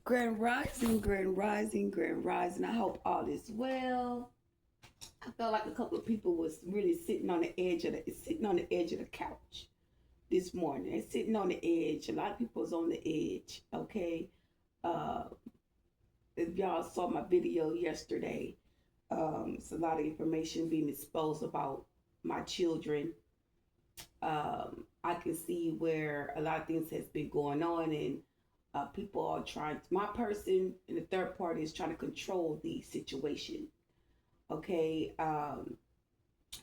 Grand Rising, Grand Rising, Grand Rising. I hope all is well. I felt like a couple of people was really sitting on the edge of the couch this morning. They're sitting on the edge. A lot of people was on the edge. Okay. Uh, if y'all saw my video yesterday, it's a lot of information being exposed about my children. I can see where a lot of things has been going on, and people are trying. My person and the third party is trying to control the situation. Okay,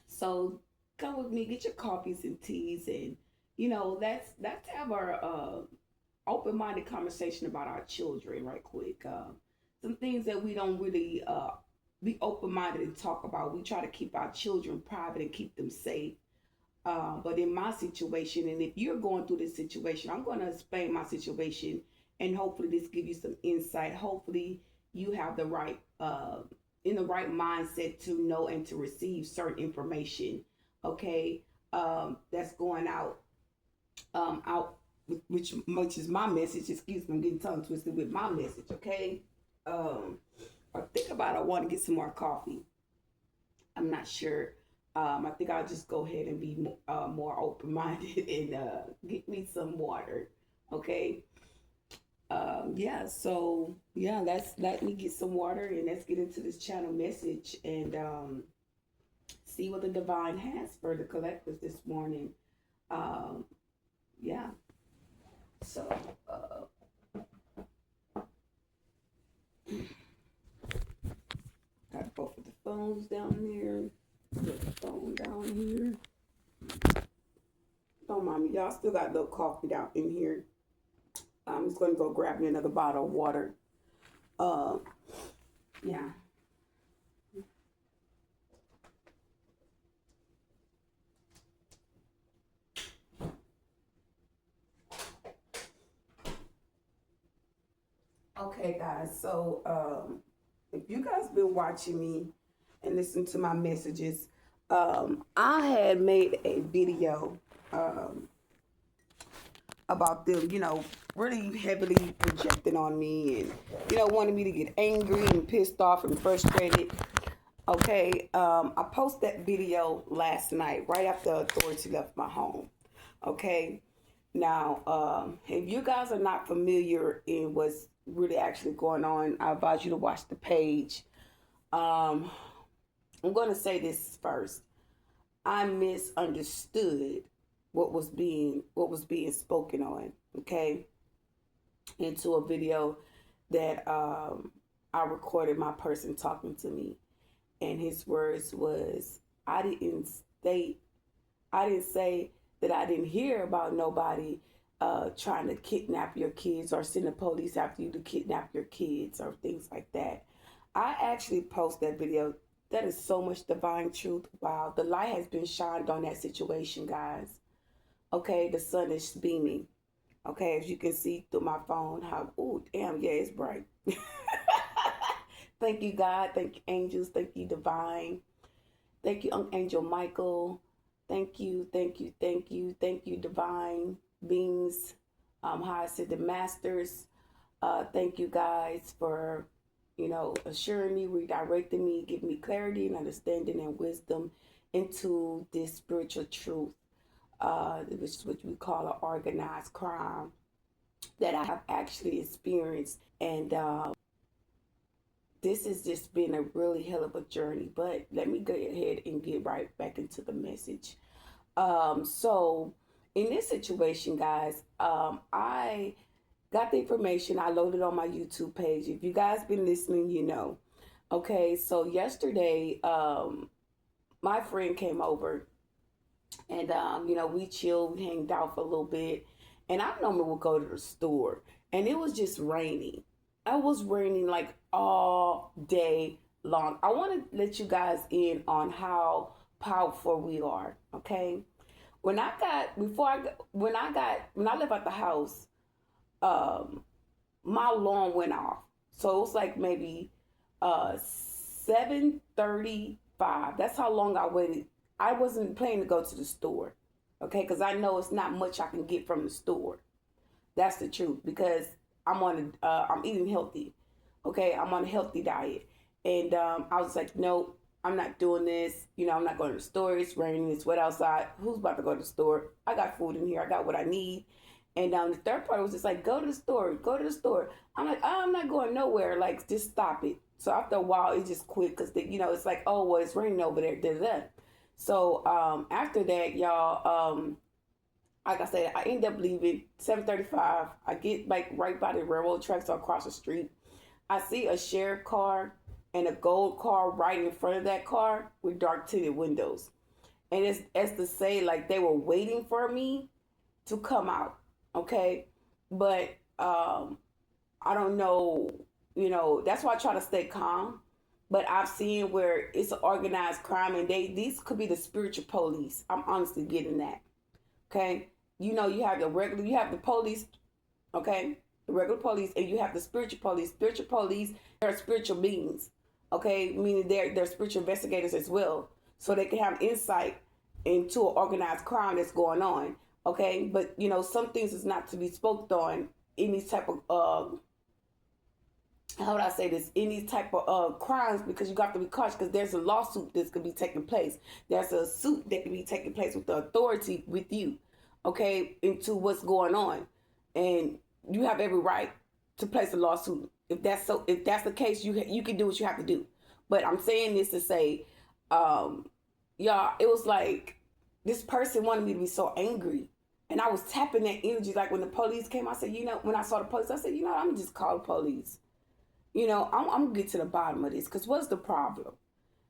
so come with me, get your coffees and teas, and let's have our open minded conversation about our children right quick. Some things that we don't really be open minded and talk about. We try to keep our children private and keep them safe. But in my situation, and if you're going through this situation, I'm going to explain my situation, and hopefully this give you some insight. Hopefully you have the right in the right mindset to know and to receive certain information. Okay, that's going out, which is my message. Excuse me, I'm getting tongue twisted with my message. Okay, um, I think about I want to get some more coffee. I'm not sure. I think I'll just go ahead and be more open minded and get me some water. Okay. Yeah. So yeah, let's let me get some water and let's get into this channel message and see what the divine has for the collectors this morning. Um, yeah. So got both of the phones down there. Put the phone down here. Don't mind me, y'all. Still got a little coffee down in here. I'm just going to go grab me another bottle of water. Uh, yeah. Okay, guys. So, if you guys been watching me and listen to my messages, I had made a video um, about them, really heavily projecting on me and, wanting me to get angry and pissed off and frustrated. Okay, I posted that video last night, right after authority left my home. Okay, now, if you guys are not familiar in what's really actually going on, I advise you to watch the page. Um, I'm going to say this first. I misunderstood what was being spoken on. Okay, into a video that I recorded my person talking to me, and his words was, I didn't state, I didn't say that I didn't hear about nobody trying to kidnap your kids or send the police after you to kidnap your kids or things like that. I actually post that video. That is so much divine truth. Wow, the light has been shined on that situation, guys. Okay, the sun is beaming. Okay, as you can see through my phone, how, oh, damn, yeah, it's bright. Thank you, God. Thank you, angels. Thank you, divine. Thank you, Angel Michael. Thank you, thank you, thank you, thank you, divine beings. How I said the masters. Thank you guys for, assuring me, redirecting me, giving me clarity and understanding and wisdom into this spiritual truth, which is what we call an organized crime that I have actually experienced. And this has just been a really hell of a journey. But let me go ahead and get right back into the message. So in this situation, guys, I got the information. I loaded on my YouTube page. If you guys been listening, you know. Okay, so yesterday, my friend came over, and we chilled, we hanged out for a little bit, and I normally would go to the store, and it was just raining. It was raining like all day long. I want to let you guys in on how powerful we are. Okay, when I left out the house, um, my alarm went off. So it was like maybe 7:35. That's how long I waited. I wasn't planning to go to the store, okay? Because I know it's not much I can get from the store. That's the truth. Because I'm eating healthy. Okay, I'm on a healthy diet, and I was like, nope, I'm not doing this. I'm not going to the store. It's raining. It's wet outside. Who's about to go to the store? I got food in here. I got what I need. And the third part was just like, go to the store. Go to the store. I'm like, I'm not going nowhere. Like, just stop it. So after a while, it just quit because it's like, oh well, it's raining over there. Da, da, da. So after that, y'all, like I said, I end up leaving 7:35. I get like right by the railroad tracks across the street. I see a sheriff car and a gold car right in front of that car with dark tinted windows. And it's as to say like they were waiting for me to come out. Okay. But I don't know, that's why I try to stay calm. But I've seen where it's an organized crime and these could be the spiritual police. I'm honestly getting that. Okay. You have you have the police, okay? The regular police, and you have the spiritual police. Spiritual police, they're spiritual beings, okay? Meaning they're spiritual investigators as well. So they can have insight into an organized crime that's going on, okay? But, some things is not to be spoke on in these type of, how would I say this, in these type of crimes, because you got to be cautious because there's a lawsuit that's going to be taking place. There's a suit that can be taking place with the authority with you, okay, into what's going on. And you have every right to place a lawsuit. If that's the case, you can do what you have to do. But I'm saying this to say, y'all, it was like this person wanted me to be so angry. And I was tapping that energy. Like when the police came, I said, when I saw the police, I said, I'm going to just call the police. I'm going to get to the bottom of this because what's the problem?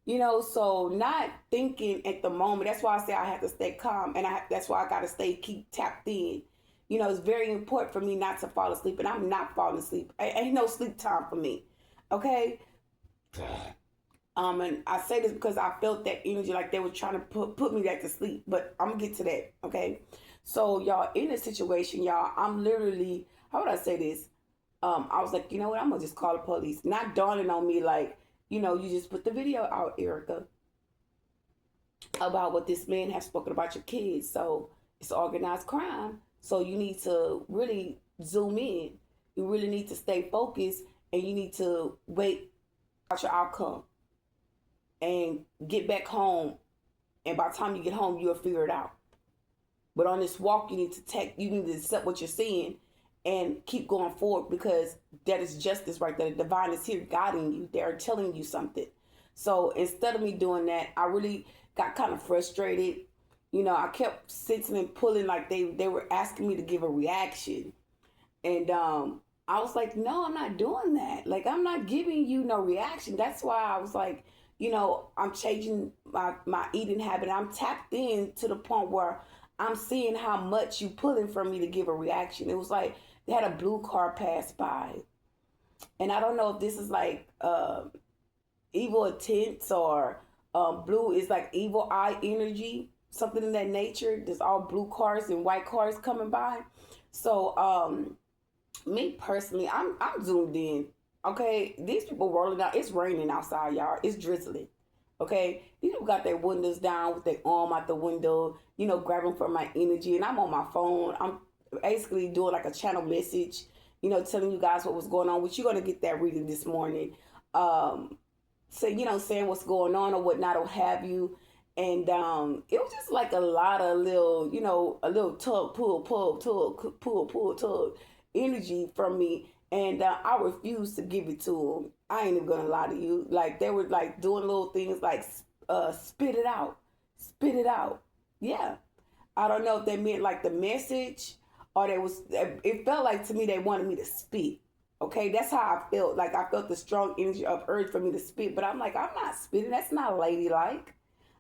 So not thinking at the moment. That's why I say I have to stay calm, and that's why I got to keep tapped in. It's very important for me not to fall asleep, and I'm not falling asleep. Ain't no sleep time for me, okay? And I say this because I felt that energy, like they were trying to put me back to sleep, but I'm gonna get to that, okay? So y'all, in this situation, y'all, I'm literally, how would I say this? I was like, you know what? I'm gonna just call the police. Not dawning on me like, you just put the video out, Erica, about what this man has spoken about your kids. So it's organized crime. So you need to really zoom in. You really need to stay focused, and you need to wait out your outcome and get back home. And by the time you get home, you'll figure it out. But on this walk, you need to accept what you're seeing and keep going forward, because that is justice right there. The divine is here guiding you. They're telling you something. So instead of me doing that, I really got kind of frustrated. I kept sitting and pulling, like they were asking me to give a reaction. And I was like, no, I'm not doing that. Like, I'm not giving you no reaction. That's why I was like, I'm changing my eating habit. I'm tapped in to the point where I'm seeing how much you pulling from me to give a reaction. It was like they had a blue car pass by. And I don't know if this is like evil intents or blue is like evil eye energy, something in that nature. There's all blue cars and white cars coming by. So me personally, I'm zoomed in. Okay, these people rolling out. It's raining outside, y'all. It's drizzling. Okay, these people got their windows down with their arm out the window, grabbing for my energy. And I'm on my phone. I'm basically doing like a channel message, telling you guys what was going on, which you're going to get that reading this morning. So, saying what's going on or whatnot or have you. And it was just like a lot of little, a little tug, pull, tug energy from me. And I refused to give it to them. I ain't even gonna lie to you. Like, they were like doing little things like spit it out. Spit it out. Yeah. I don't know if they meant like the message, or it felt like to me they wanted me to spit. Okay, that's how I felt. Like, I felt the strong energy of urge for me to spit. But I'm like, I'm not spitting. That's not ladylike.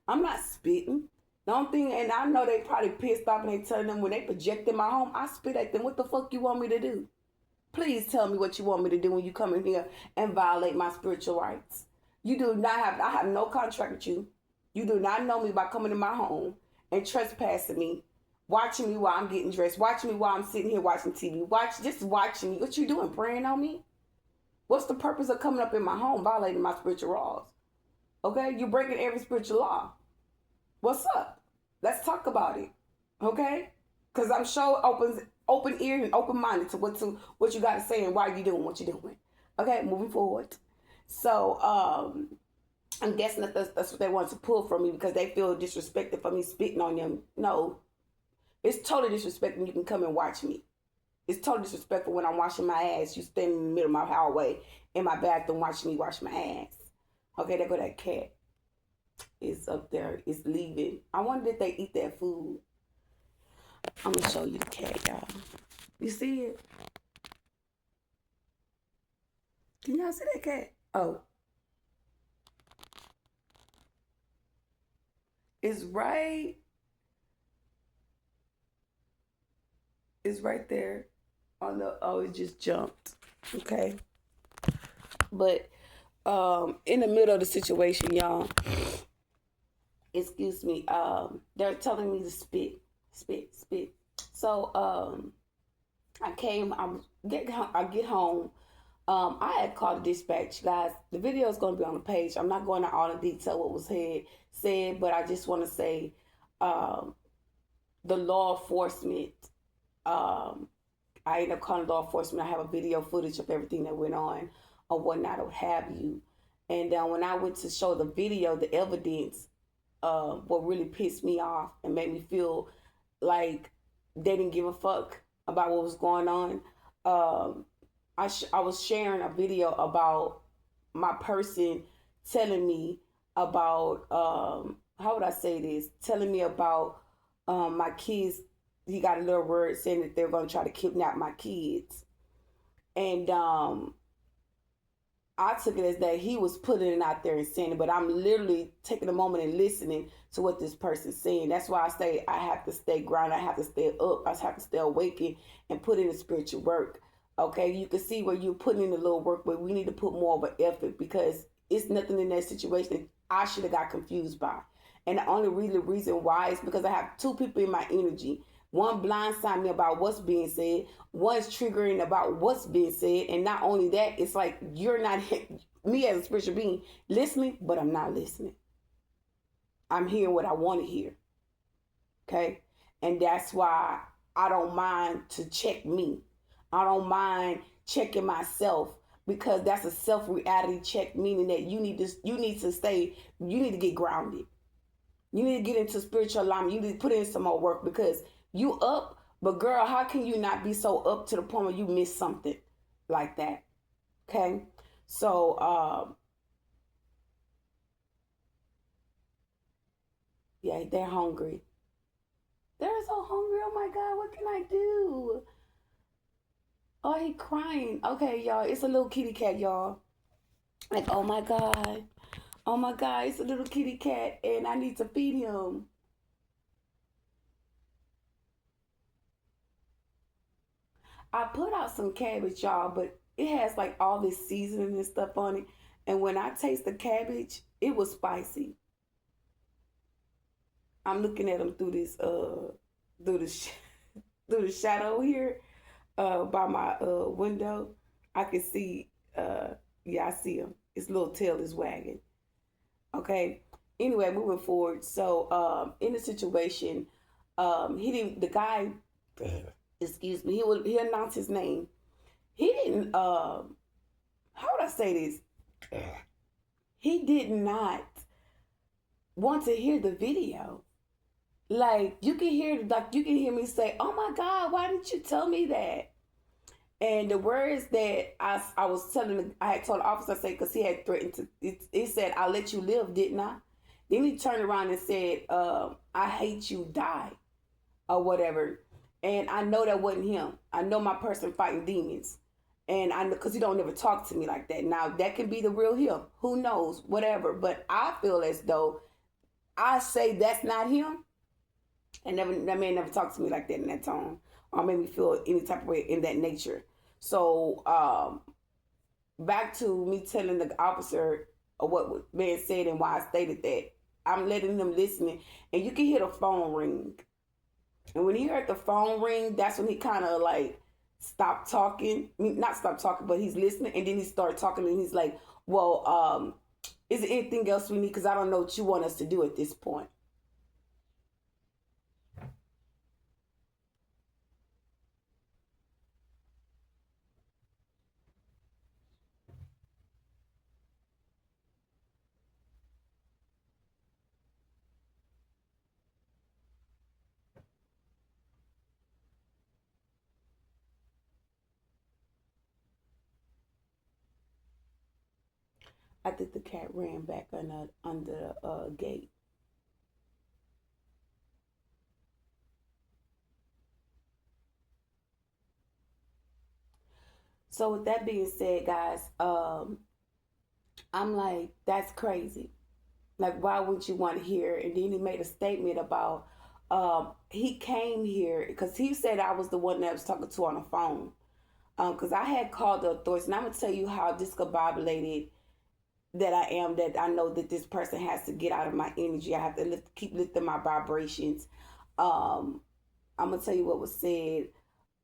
I'm not spitting. The only thing, and I know they probably pissed off and they telling them when they project in my home, I spit at them. What the fuck you want me to do? Please tell me what you want me to do when you come in here and violate my spiritual rights. You do not have, I have no contract with you. You do not know me by coming to my home and trespassing me, watching me while I'm getting dressed, watching me while I'm sitting here watching TV, just watching me. What you doing, praying on me? What's the purpose of coming up in my home, violating my spiritual laws? Okay, you're breaking every spiritual law. What's up? Let's talk about it. Okay? Because I'm sure open ear and open minded to what you got to say and why you doing what you're doing. Okay, moving forward. So I'm guessing that's what they want to pull from me because they feel disrespected for me spitting on them. No, it's totally disrespectful. You can come and watch me. It's totally disrespectful when I'm washing my ass. You stand in the middle of my hallway in my bathroom watching me wash my ass. Okay, there go that cat. It's up there. It's leaving. I wonder if they eat that food. I'm gonna show you the cat, y'all. You see it? Can y'all see that cat? Oh, it's right. It's right there on the. Oh, it just jumped. Okay, but in the middle of the situation, y'all. Excuse me. They're telling me to spit. So I came. I get home. I had called the dispatch, guys. The video is going to be on the page. I'm not going into all the detail what was said, but I just want to say, the law enforcement. I ended up calling law enforcement. I have a video footage of everything that went on, or whatnot, or what have you. And when I went to show the video, the evidence, what really pissed me off and made me feel like they didn't give a fuck about what was going on. I was sharing a video about my person telling me about how would I say this? Telling me about my kids. He got a little word saying that they're going to try to kidnap my kids, and I took it as that he was putting it out there and saying it, but I'm literally taking a moment and listening to what this person's saying. That's why I say I have to stay grounded. I have to stay up. I have to stay awakened and put in the spiritual work. Okay, you can see where you're putting in a little work, but we need to put more of an effort because it's nothing in that situation that I should have got confused by. And the only reason why is because I have two people in my energy. One blindsided me about what's being said. One's triggering about what's being said. And not only that, it's like you're not, me as a spiritual being, listening, but I'm not listening. I'm hearing what I want to hear. Okay? And that's why I don't mind to check me. I don't mind checking myself because that's a self-reality check, meaning that you need to get grounded. You need to get into spiritual alignment. You need to put in some more work because you up, but girl, how can you not be so up to the point where you miss something like that? Okay? So, yeah, they're hungry. They're so hungry. Oh my God, what can I do? Oh, he crying. Okay, y'all, it's a little kitty cat, y'all. Like, oh my God. Oh my God, it's a little kitty cat and I need to feed him. I put out some cabbage, y'all, but it has like all this seasoning and stuff on it. And when I taste the cabbage, it was spicy. I'm looking at them through this through the through the shadow here by my window. I can see yeah, I see him. His little tail is wagging. Okay. Anyway, moving forward. So in the situation, he didn't. The guy, excuse me, he announced his name. He didn't. How would I say this? He did not want to hear the video. Like you can hear me say, "Oh my God, why didn't you tell me that?" And the words that I was telling, I had told the officer, I said, because he had threatened to, he said, "I'll let you live, didn't I?" Then he turned around and said, "I hate you, die," or whatever. And I know that wasn't him. I know my person fighting demons. And I know, because he don't never talk to me like that. Now, that can be the real him. Who knows? Whatever. But I feel as though I say that's not him. And that man never talked to me like that in that tone. Or made me feel any type of way in that nature. So, back to me telling the officer what was being said and why I stated that. I'm letting them listening. And you can hear the phone ring. And when he heard the phone ring, that's when he kind of like stopped talking. I mean, not stopped talking, but he's listening. And then he started talking and he's like, "Well, is there anything else we need? Because I don't know what you want us to do at this point." I think the cat ran back under the gate. So with that being said, guys, I'm like, that's crazy. Like, why would you want to hear? And then he made a statement about he came here because he said I was the one that was talking to on the phone. Because I had called the authorities, and I'm gonna tell you how discombobulated that I am. That I know that this person has to get out of my energy. I have to keep lifting my vibrations. Um, I'm gonna tell you what was said.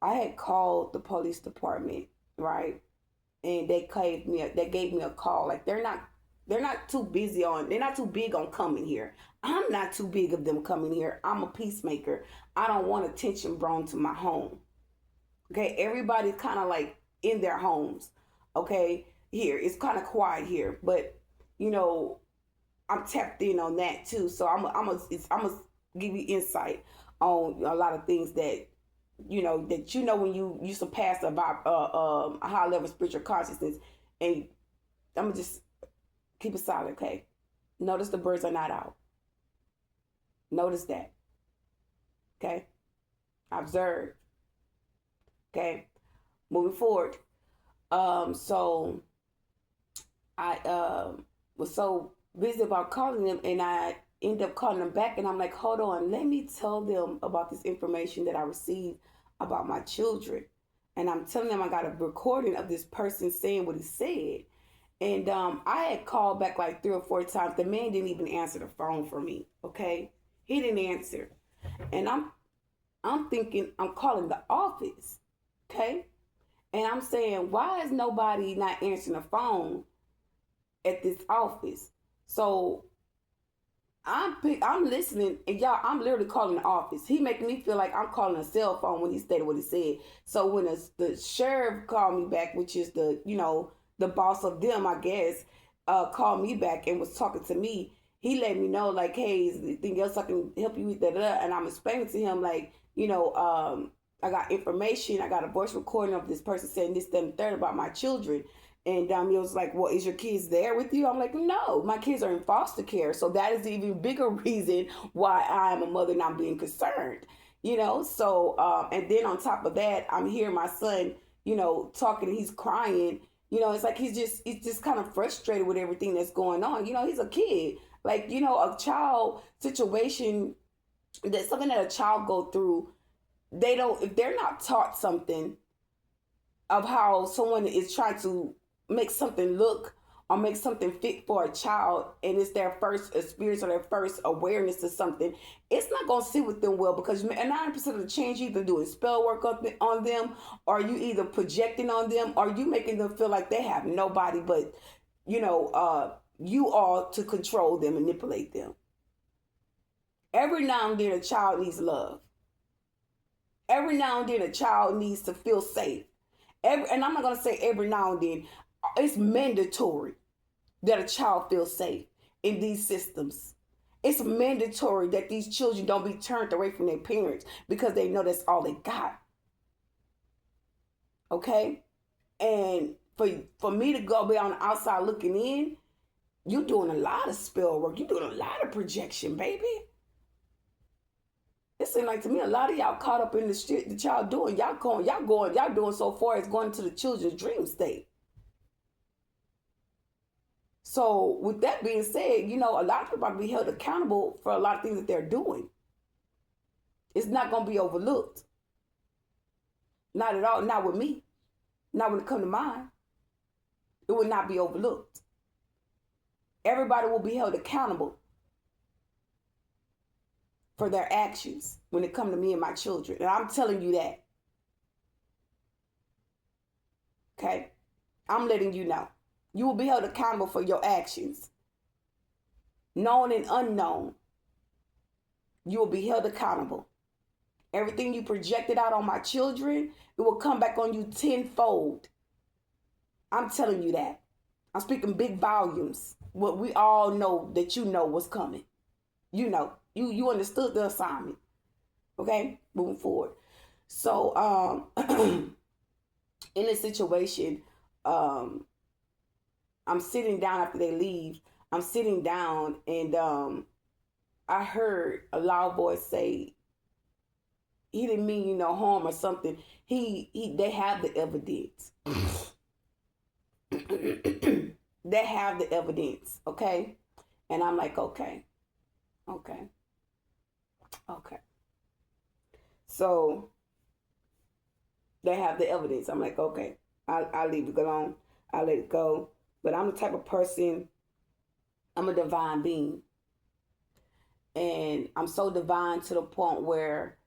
I had called the police department, right? And they gave me a call. Like they're not too busy on they're not too big on coming here. I'm not too big of them coming here. I'm a peacemaker. I don't want attention brought to my home. Okay, everybody's kind of like in their homes. Okay, here it's kind of quiet here, but you know I'm tapped in on that too. So I'm a give you insight on a lot of things that when you surpass a high level spiritual consciousness, and I'm gonna just keep it silent. Okay, notice the birds are not out. Notice that. Okay, observe. Okay, moving forward. So I was so busy about calling them, and I ended up calling them back, and I'm like, hold on, let me tell them about this information that I received about my children. And I'm telling them I got a recording of this person saying what he said. And I had called back like 3 or 4 times. The man didn't even answer the phone for me. Okay, he didn't answer, and I'm thinking I'm calling the office. Okay, and I'm saying, why is nobody not answering the phone at this office? So I'm listening, and y'all, I'm literally calling the office. He making me feel like I'm calling a cell phone when he stated what he said. So when the sheriff called me back, which is the boss of them, I guess, called me back and was talking to me. He let me know like, hey, is there anything else I can help you with? That, and I'm explaining to him like, I got information. I got a voice recording of this person saying this, that, and the third about my children. And he was like, well, is your kids there with you? I'm like, no, my kids are in foster care. So that is the even bigger reason why I'm a mother and I'm being concerned, So, and then on top of that, I'm hearing my son, talking, he's crying. It's like he's just kind of frustrated with everything that's going on. He's a kid. Like, a child situation, that's something that a child go through. If they're not taught something of how someone is trying to make something look or make something fit for a child, and it's their first experience or their first awareness of something, it's not going to sit with them well, because 90% of the change you either doing spell work on them, or you either projecting on them, or you making them feel like they have nobody but you all to control them, manipulate them. Every now and then a child needs love. Every now and then a child needs to feel safe. And I'm not going to say every now and then. It's mandatory that a child feels safe in these systems. It's mandatory that these children don't be turned away from their parents because they know that's all they got. Okay? And for me to go be on the outside looking in, you're doing a lot of spell work. You're doing a lot of projection, baby. It seems like to me a lot of y'all caught up in the shit that y'all doing. Y'all doing so far as going to the children's dream state. So with that being said, a lot of people are going to be held accountable for a lot of things that they're doing. It's not going to be overlooked. Not at all. Not with me. Not when it comes to mine. It will not be overlooked. Everybody will be held accountable for their actions when it comes to me and my children. And I'm telling you that. Okay? I'm letting you know. You will be held accountable for your actions. Known and unknown. You will be held accountable. Everything you projected out on my children, it will come back on you tenfold. I'm telling you that. I'm speaking big volumes. What we all know that you know what's coming. You understood the assignment. Okay? Moving forward. So, in this situation, I'm sitting down after they leave. I'm sitting down, and I heard a loud voice say, he didn't mean you no harm or something. They have the evidence. They have the evidence, okay? And I'm like, okay, okay, okay. So they have the evidence. I'm like, okay, I'll leave it alone. I'll let it go. But I'm the type of person, I'm a divine being. And I'm so divine to the point where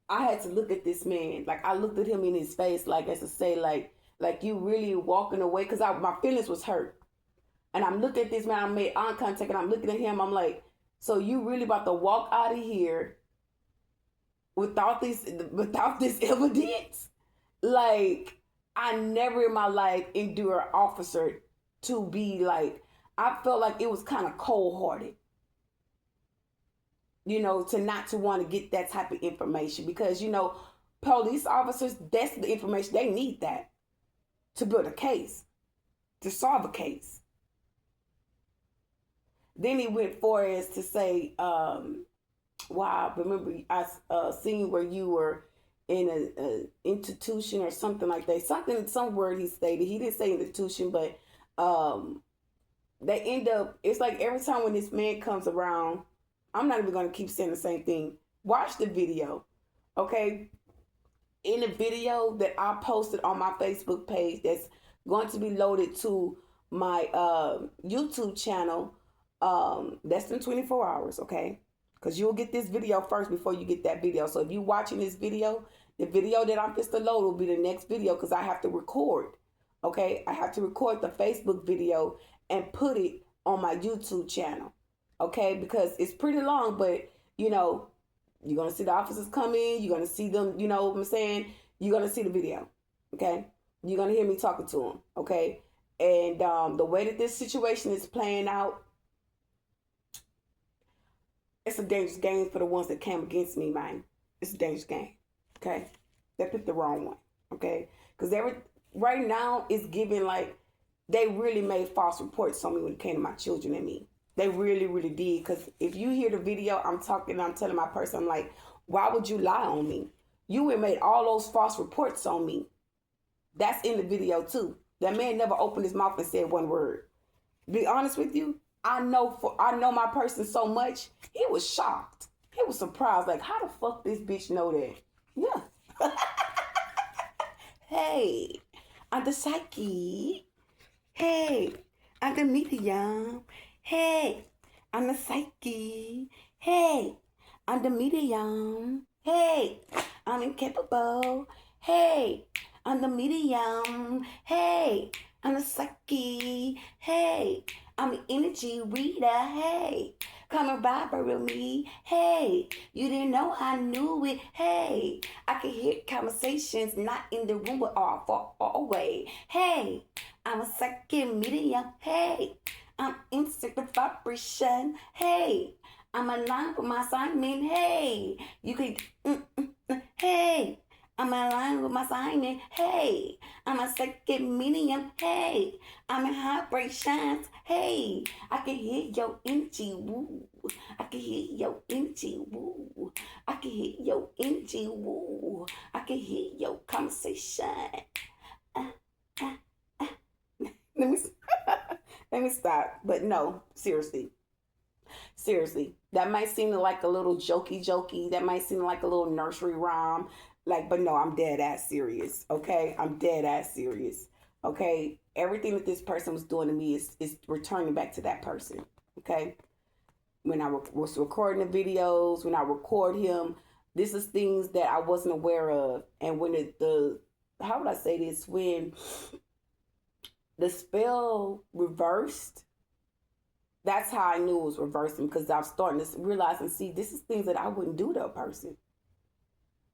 I had to look at this man. Like, I looked at him in his face, like, as to say, like you really walking away. Because my feelings was hurt. And I'm looking at this man, I made eye contact, and I'm looking at him. I'm like, so you really about to walk out of here without this evidence? Like, I never in my life endure an officer to be like, I felt like it was kind of cold hearted, to not to want to get that type of information, because police officers, that's the information they need, that to build a case, to solve a case. Then he went for as to say, wow, remember I seen where you were in a institution or something like that. Some word he stated. He didn't say institution, but they end up, it's like every time when this man comes around, I'm not even going to keep saying the same thing. Watch the video, okay? In the video that I posted on my Facebook page, that's going to be loaded to my YouTube channel, less than 24 hours, okay? Because you'll get this video first before you get that video. So if you're watching this video, the video that I'm just to load will be the next video, because I have to record, okay? I have to record the Facebook video and put it on my YouTube channel, okay? Because it's pretty long, but, you're going to see the officers come in. You're going to see them, you know what I'm saying? You're going to see the video, okay? You're going to hear me talking to them, okay? And the way that this situation is playing out, it's a dangerous game for the ones that came against me, man. It's a dangerous game, okay? They picked the wrong one, okay? Because right now it's giving like they really made false reports on me when it came to my children and me. They really, really did. Because if you hear the video, I'm telling my person, I'm like, why would you lie on me? You would made all those false reports on me. That's in the video too. That man never opened his mouth and said one word. To be honest with you, I know my person so much, he was shocked. He was surprised, like, how the fuck this bitch know that? Yeah. Hey, I'm the psyche. Hey, I'm the medium. Hey, I'm the psyche. Hey, I'm the medium. Hey, I'm incapable. Hey, I'm the medium. Hey, I'm the psyche. Hey, I'm the energy reader. Hey, come and vibrate with me. Hey, you didn't know I knew it. Hey, I can hear conversations not in the room but all far away. Hey, I'm a second medium. Hey, I'm instant vibration. Hey, I'm aligned with my assignment. Hey, you can. Hey, I'm aligned with my assignment. Hey, I'm a second medium. Hey, I'm in vibrations. Hey, I can hear your energy. Woo. I can hear your energy. Woo. I can hear your energy. Woo. I can hear your conversation. Let me stop. But no, seriously. Seriously. That might seem like a little jokey. That might seem like a little nursery rhyme. But no, I'm dead ass serious. Okay? I'm dead ass serious. Okay? Everything that this person was doing to me is returning back to that person. Okay? When I was recording the videos, when I record him, this is things that I wasn't aware of. And when how would I say this? When the spell reversed, that's how I knew it was reversing, because I was starting to realize and see this is things that I wouldn't do to a person.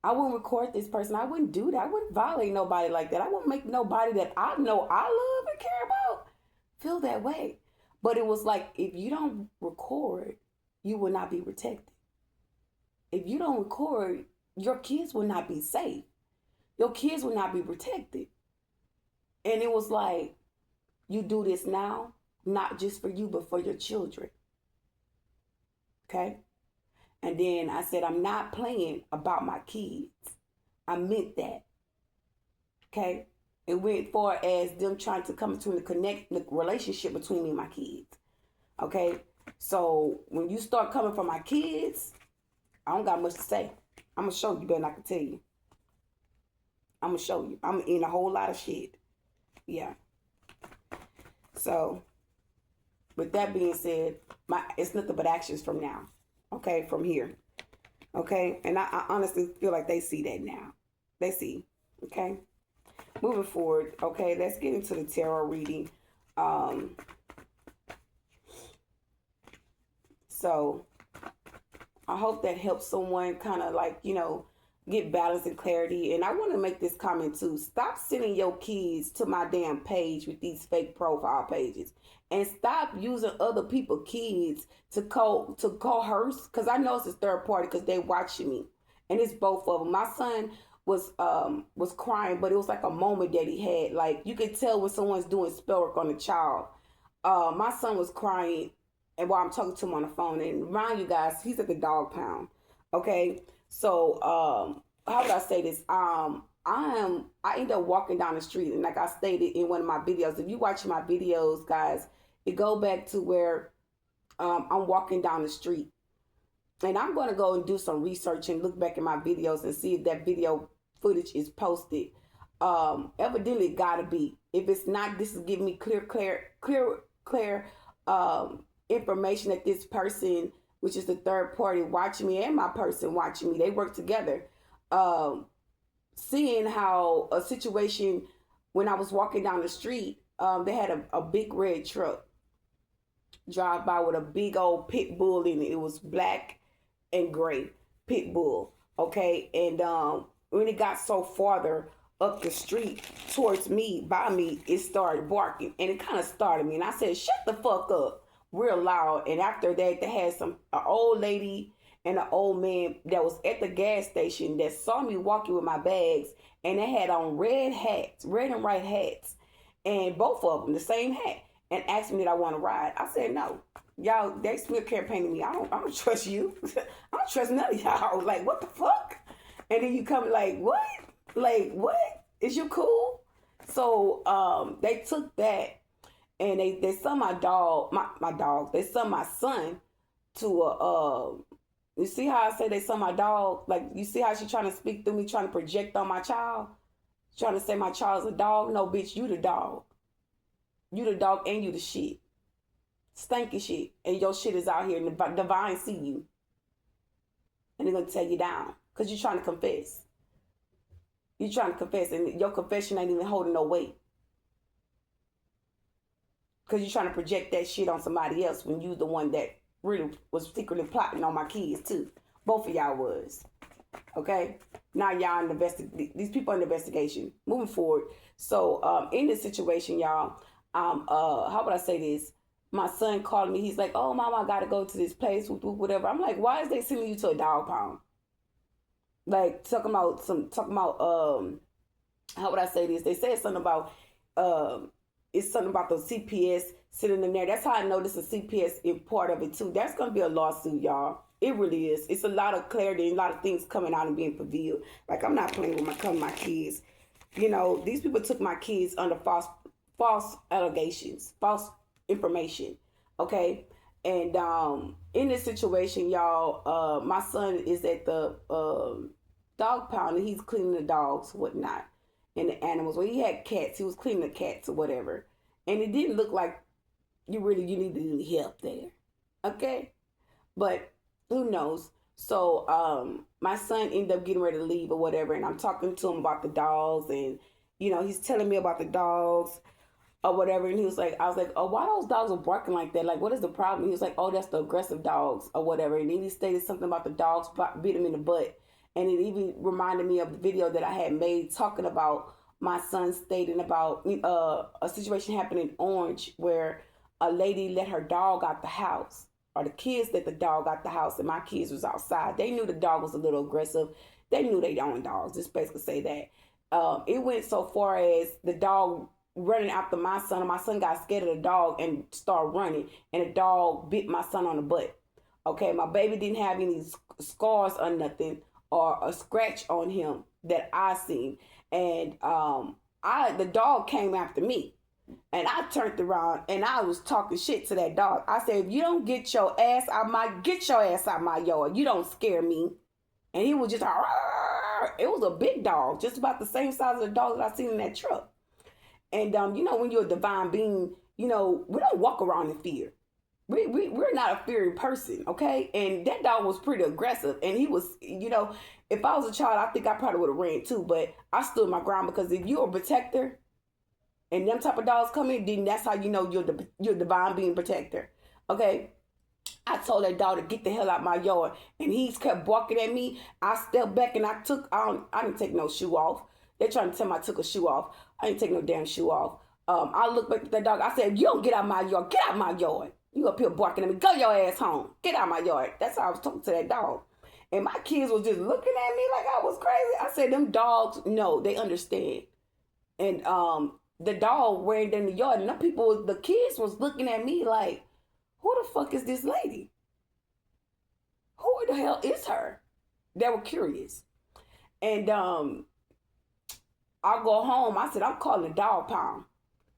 I wouldn't record this person. I wouldn't do that. I wouldn't violate nobody like that. I wouldn't make nobody that I know I love and care about feel that way. But it was like, if you don't record, you will not be protected. If you don't record, your kids will not be safe. Your kids will not be protected. And it was like, you do this now, not just for you, but for your children. Okay? And then I said, I'm not playing about my kids. I meant that. Okay? It went far as them trying to come to the relationship between me and my kids. Okay? So when you start coming for my kids, I don't got much to say. I'm going to show you better than I can tell you. I'm going to show you. I'm in a whole lot of shit. Yeah. So, with that being said, it's nothing but actions from now. Okay? From here. Okay? And I honestly feel like they see that now. They see. Okay? Moving forward. Okay? Let's get into the tarot reading. So, I hope that helps someone kind of like, get balance and clarity. And I want to make this comment too. Stop sending your kids to my damn page with these fake profile pages. And stop using other people's kids to coerce. Because I know it's a third party because they watching me. And it's both of them. My son was crying, but it was like a moment that he had. Like, you could tell when someone's doing spell work on a child. My son was crying, and while I'm talking to him on the phone, and remind you guys, he's at the dog pound. Okay, so how would I say this? I end up walking down the street, and like I stated in one of my videos, if you watch my videos, guys, it go back to where I'm walking down the street, and I'm going to go and do some research and look back at my videos and see if that video footage is posted. Evidently, it gotta be. If it's not, this is giving me clear information that this person, which is the third party watching me, and my person watching me, they work together. Seeing how a situation, when I was walking down the street, they had a big red truck drive by with a big old pit bull in it. It was black and gray pit bull. Okay, and when it got so farther up the street towards me, by me, it started barking, and it kind of started me, and I said, "Shut the fuck up," real loud. And after that, they had an old lady and an old man that was at the gas station that saw me walking with my bags, and they had on red and white hats, and both of them the same hat, and asked me did I want to ride. I said no. Y'all, they smear campaigning me. I don't trust you. I don't trust none of y'all. Like, what the fuck? And then you come like, what? Like, what? Is you cool? So they took that, and they sent my dog, my dog, they sent my son to you see how I say they sent my dog? Like, you see how she trying to speak through me, trying to project on my child? Trying to say my child's a dog? No, bitch, you the dog. You the dog and you the shit. Stinky shit. And your shit is out here and the divine see you. And they're going to tear you down. Because you're trying to confess. You're trying to confess, and your confession ain't even holding no weight. Because you're trying to project that shit on somebody else when you the one that really was secretly plotting on my kids too. Both of y'all was. Okay? Now y'all these people in investigation. Moving forward. So in this situation, y'all, how would I say this? My son called me. He's like, "Oh, mama, I gotta go to this place, whatever." I'm like, "Why is they sending you to a dog pound?" Like, talking about how would I say this? They said something about it's something about the CPS sitting in there. That's how I know this is CPS in part of it too. That's gonna be a lawsuit, y'all. It really is. It's a lot of clarity and a lot of things coming out and being revealed. Like, I'm not playing with my kids. These people took my kids under false allegations, false information. Okay. And in this situation, y'all, my son is at the dog pound, and he's cleaning the dogs, whatnot, and the animals. Well, he had cats. He was cleaning the cats or whatever. And it didn't look like you needed any help there. Okay? But who knows? So my son ended up getting ready to leave or whatever, and I'm talking to him about the dogs, and he's telling me about the dogs or whatever, and I was like, "Oh, why those dogs are barking like that? Like, what is the problem?" He was like, "Oh, that's the aggressive dogs or whatever." And then he stated something about the dogs beat him in the butt, and it even reminded me of the video that I had made talking about my son stating about a situation happened in Orange where a lady let her dog out the house, or the kids let the dog out the house, and my kids was outside. They knew the dog was a little aggressive. They knew they own dogs. Just basically say that. It went so far as the dog running after my son, and my son got scared of the dog and started running, and the dog bit my son on the butt. Okay, my baby didn't have any scars or nothing or a scratch on him that I seen, and the dog came after me. And I turned around and I was talking shit to that dog. I said, if you don't get your ass out my yard. You don't scare me. And he was just, it was a big dog, just about the same size of the dog that I seen in that truck. And when you're a divine being, we don't walk around in fear. We're not a fearing person, okay? And that dog was pretty aggressive. And he was, if I was a child, I think I probably would have ran too. But I stood my ground, because if you're a protector, and them type of dogs come in, then that's how you know you're divine being protector. Okay? I told that dog to get the hell out my yard. And he's kept barking at me. I stepped back and I didn't take no shoe off. They're trying to tell me I took a shoe off. I didn't take no damn shoe off. I looked back at that dog. I said, if you don't get out my yard, get out my yard. You up here barking at me. Go your ass home. Get out my yard. That's how I was talking to that dog. And my kids was just looking at me like I was crazy. I said, them dogs, no, they understand. And the dog ran in the yard, and the kids was looking at me like, who the fuck is this lady? Who the hell is her? They were curious. And I go home. I said, I'm calling the dog pound.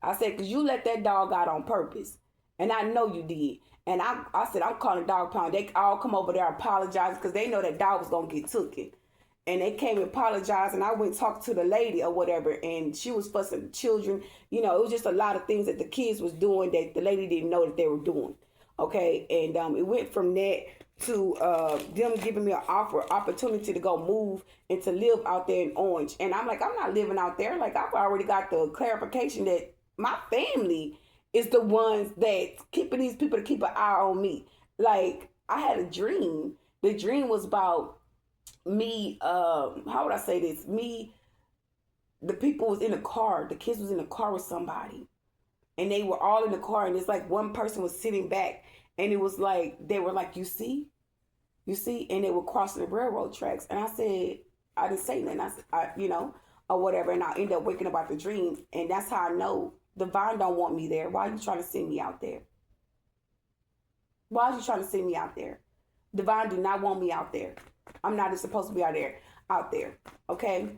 I said, because you let that dog out on purpose. And I know you did. And I said, I'm calling the dog pound. They all come over there and apologize, because they know that dog was going to get taken. And they came and apologized, and I went and talked to the lady or whatever, and she was fussing at the children. It was just a lot of things that the kids was doing that the lady didn't know that they were doing. Okay, and it went from that to them giving me an opportunity to go move and to live out there in Orange. And I'm like, I'm not living out there. Like, I've already got the clarification that my family is the ones that keeping these people to keep an eye on me. Like, I had a dream. The dream was about me, how would I say this? The people was in the car. The kids was in the car with somebody. And they were all in the car, and it's like one person was sitting back, and it was like, they were like, you see? And they were crossing the railroad tracks. And I said, I didn't say nothing. I said, or whatever. And I ended up waking up out the dream. And that's how I know divine don't want me there. Why are you trying to send me out there? Why are you trying to send me out there? Divine do not want me out there. I'm not supposed to be out there. Okay?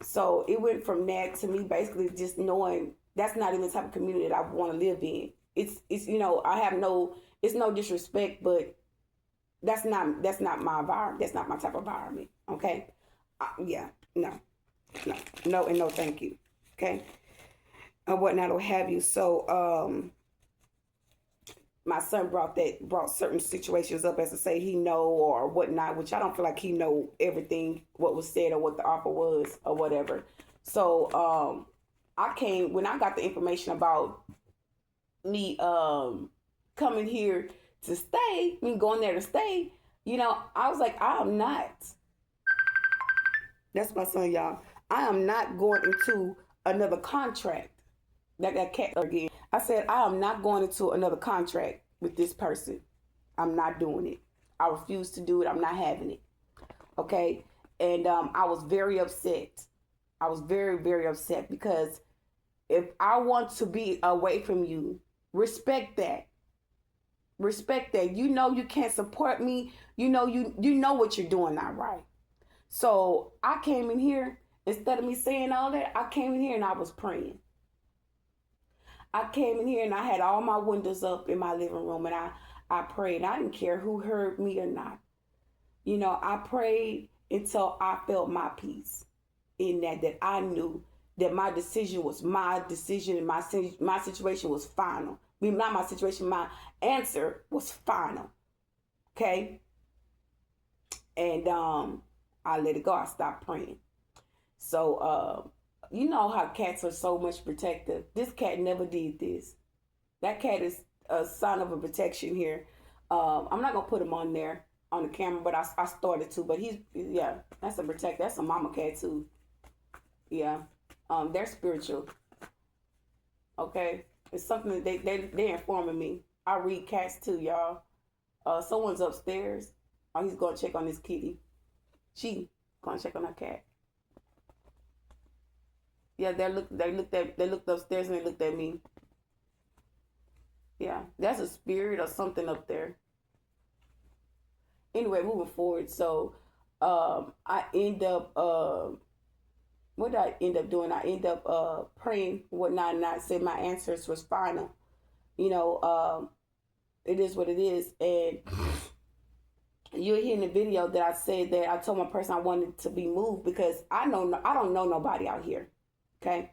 So it went from that to me basically just knowing that's not even the type of community that I want to live in. It's I have it's no disrespect, but that's not my environment. That's not my type of environment. Okay? Yeah. No, and no thank you. Okay? And whatnot will have you. So my son brought certain situations up as to say he know or whatnot, which I don't feel like he know everything what was said or what the offer was or whatever. So when I got the information about me coming here to stay, me going there to stay, I was like, I am not. That's my son, y'all. I am not going into another contract. That cat again. I said, I am not going into another contract with this person. I'm not doing it. I refuse to do it. I'm not having it. Okay? And I was very upset. I was very, very upset, because if I want to be away from you, respect that. Respect that. You know you can't support me. You know what you're doing not right. So I came in here, instead of me saying all that, I came in here and I was praying. I came in here and I had all my windows up in my living room, and I prayed. I didn't care who heard me or not. I prayed until I felt my peace in that I knew that my decision was my decision, and my situation was final. I mean, not my situation, my answer was final. Okay? And I let it go. I stopped praying. So you know how cats are so much protective. This cat never did this. That cat is a sign of a protection here. I'm not going to put him on there on the camera, but I started to. But that's a protector. That's a mama cat too. Yeah. They're spiritual. Okay? It's something that they're informing me. I read cats too, y'all. Someone's upstairs. Oh, he's going to check on this kitty. She going to check on her cat. Yeah, they looked upstairs and they looked at me. Yeah, that's a spirit or something up there. Anyway, moving forward. So, I end up what did I end up doing? I end up praying whatnot, and I said my answers was final. You know, it is what it is, and you'll hear in the video that I said that I told my person I wanted to be moved because I don't know nobody out here. Okay,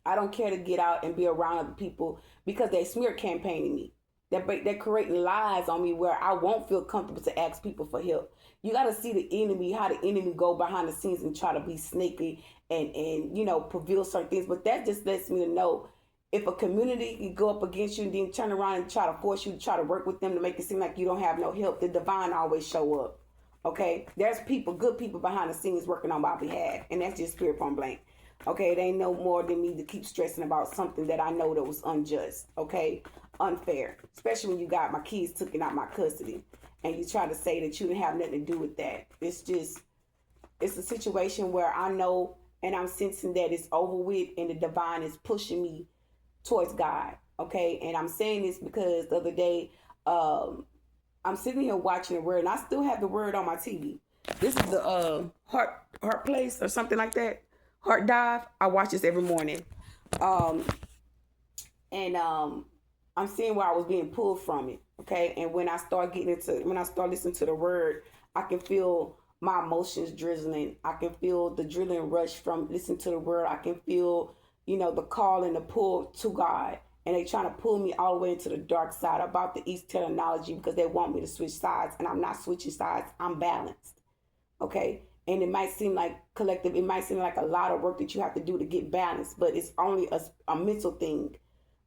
I don't care to get out and be around other people because they smear campaigning me. They're creating lies on me where I won't feel comfortable to ask people for help. You got to see the enemy, how the enemy go behind the scenes and try to be sneaky and prevail certain things. But that just lets me to know if a community can go up against you and then turn around and try to force you to try to work with them to make it seem like you don't have no help, the divine always show up. Okay, there's people, good people behind the scenes working on my behalf, and that's just spirit point blank. Okay, it ain't no more than me to keep stressing about something that I know that was unjust. Okay, unfair, especially when you got my kids taken out my custody, and you try to say that you didn't have nothing to do with that. It's a situation where I know and I'm sensing that it's over with, and the divine is pushing me towards God. Okay, and I'm saying this because the other day, I'm sitting here watching the word, and I still have the word on my TV. This is the heart place or something like that. Heart dive. I watch this every morning, um, and I'm seeing where I was being pulled from it. Okay, and when I start listening to the word, I can feel my emotions drizzling. I can feel the drilling rush from listening to the word. I can feel, the call and the pull to God. And they trying to pull me all the way into the dark side about the East terminology because they want me to switch sides. And I'm not switching sides. I'm balanced. Okay? And it might seem like collective. It might seem like a lot of work that you have to do to get balanced. But it's only a mental thing.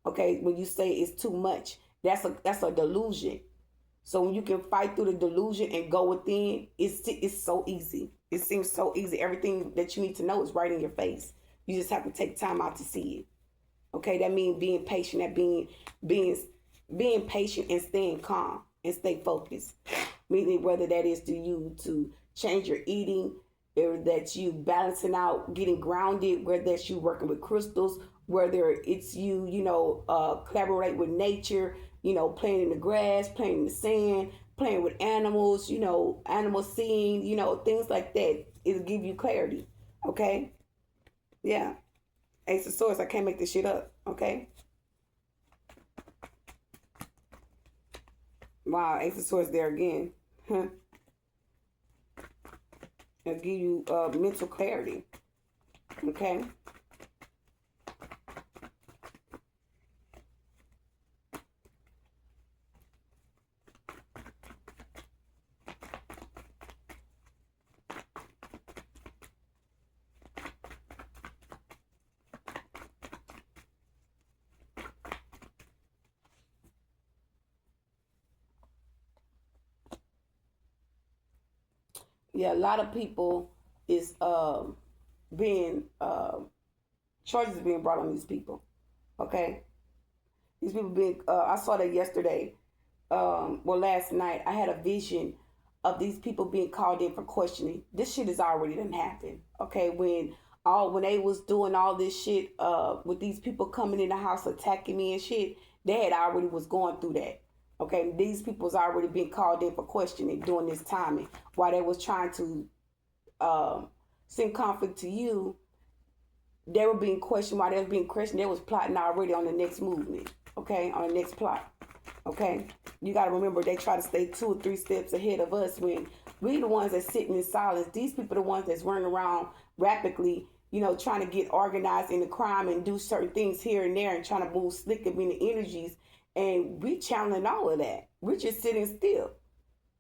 Okay? When you say it's too much, that's a delusion. So when you can fight through the delusion and go within, it's so easy. It seems so easy. Everything that you need to know is right in your face. You just have to take time out to see it. Okay, that means being patient, that being patient and staying calm and stay focused. Meaning whether that is to you to change your eating, or that you balancing out, getting grounded, whether that's you working with crystals, whether it's you, collaborate with nature, playing in the grass, playing in the sand, playing with animals, animal seeing, things like that. It'll give you clarity. Okay? Yeah. Ace of Swords, I can't make this shit up. Okay? Wow, Ace of Swords there again. It'll give you mental clarity. Okay? Yeah, a lot of people is being charges being brought on these people. Okay, these people being. I saw that yesterday. Last night I had a vision of these people being called in for questioning. This shit has already done happened. Okay, when they was doing all this shit with these people coming in the house attacking me and shit, they had already was going through that. Okay, these people's already been called in for questioning during this timing while they was trying to send conflict to you. They were being questioned while they was being questioned. They was plotting already on the next movement. Okay, on the next plot. Okay, you got to remember they try to stay 2 or 3 steps ahead of us when we the ones that's sitting in silence. These people are the ones that's running around rapidly, trying to get organized in the crime and do certain things here and there and trying to move slick in the energies. And we channeling all of that. We're just sitting still.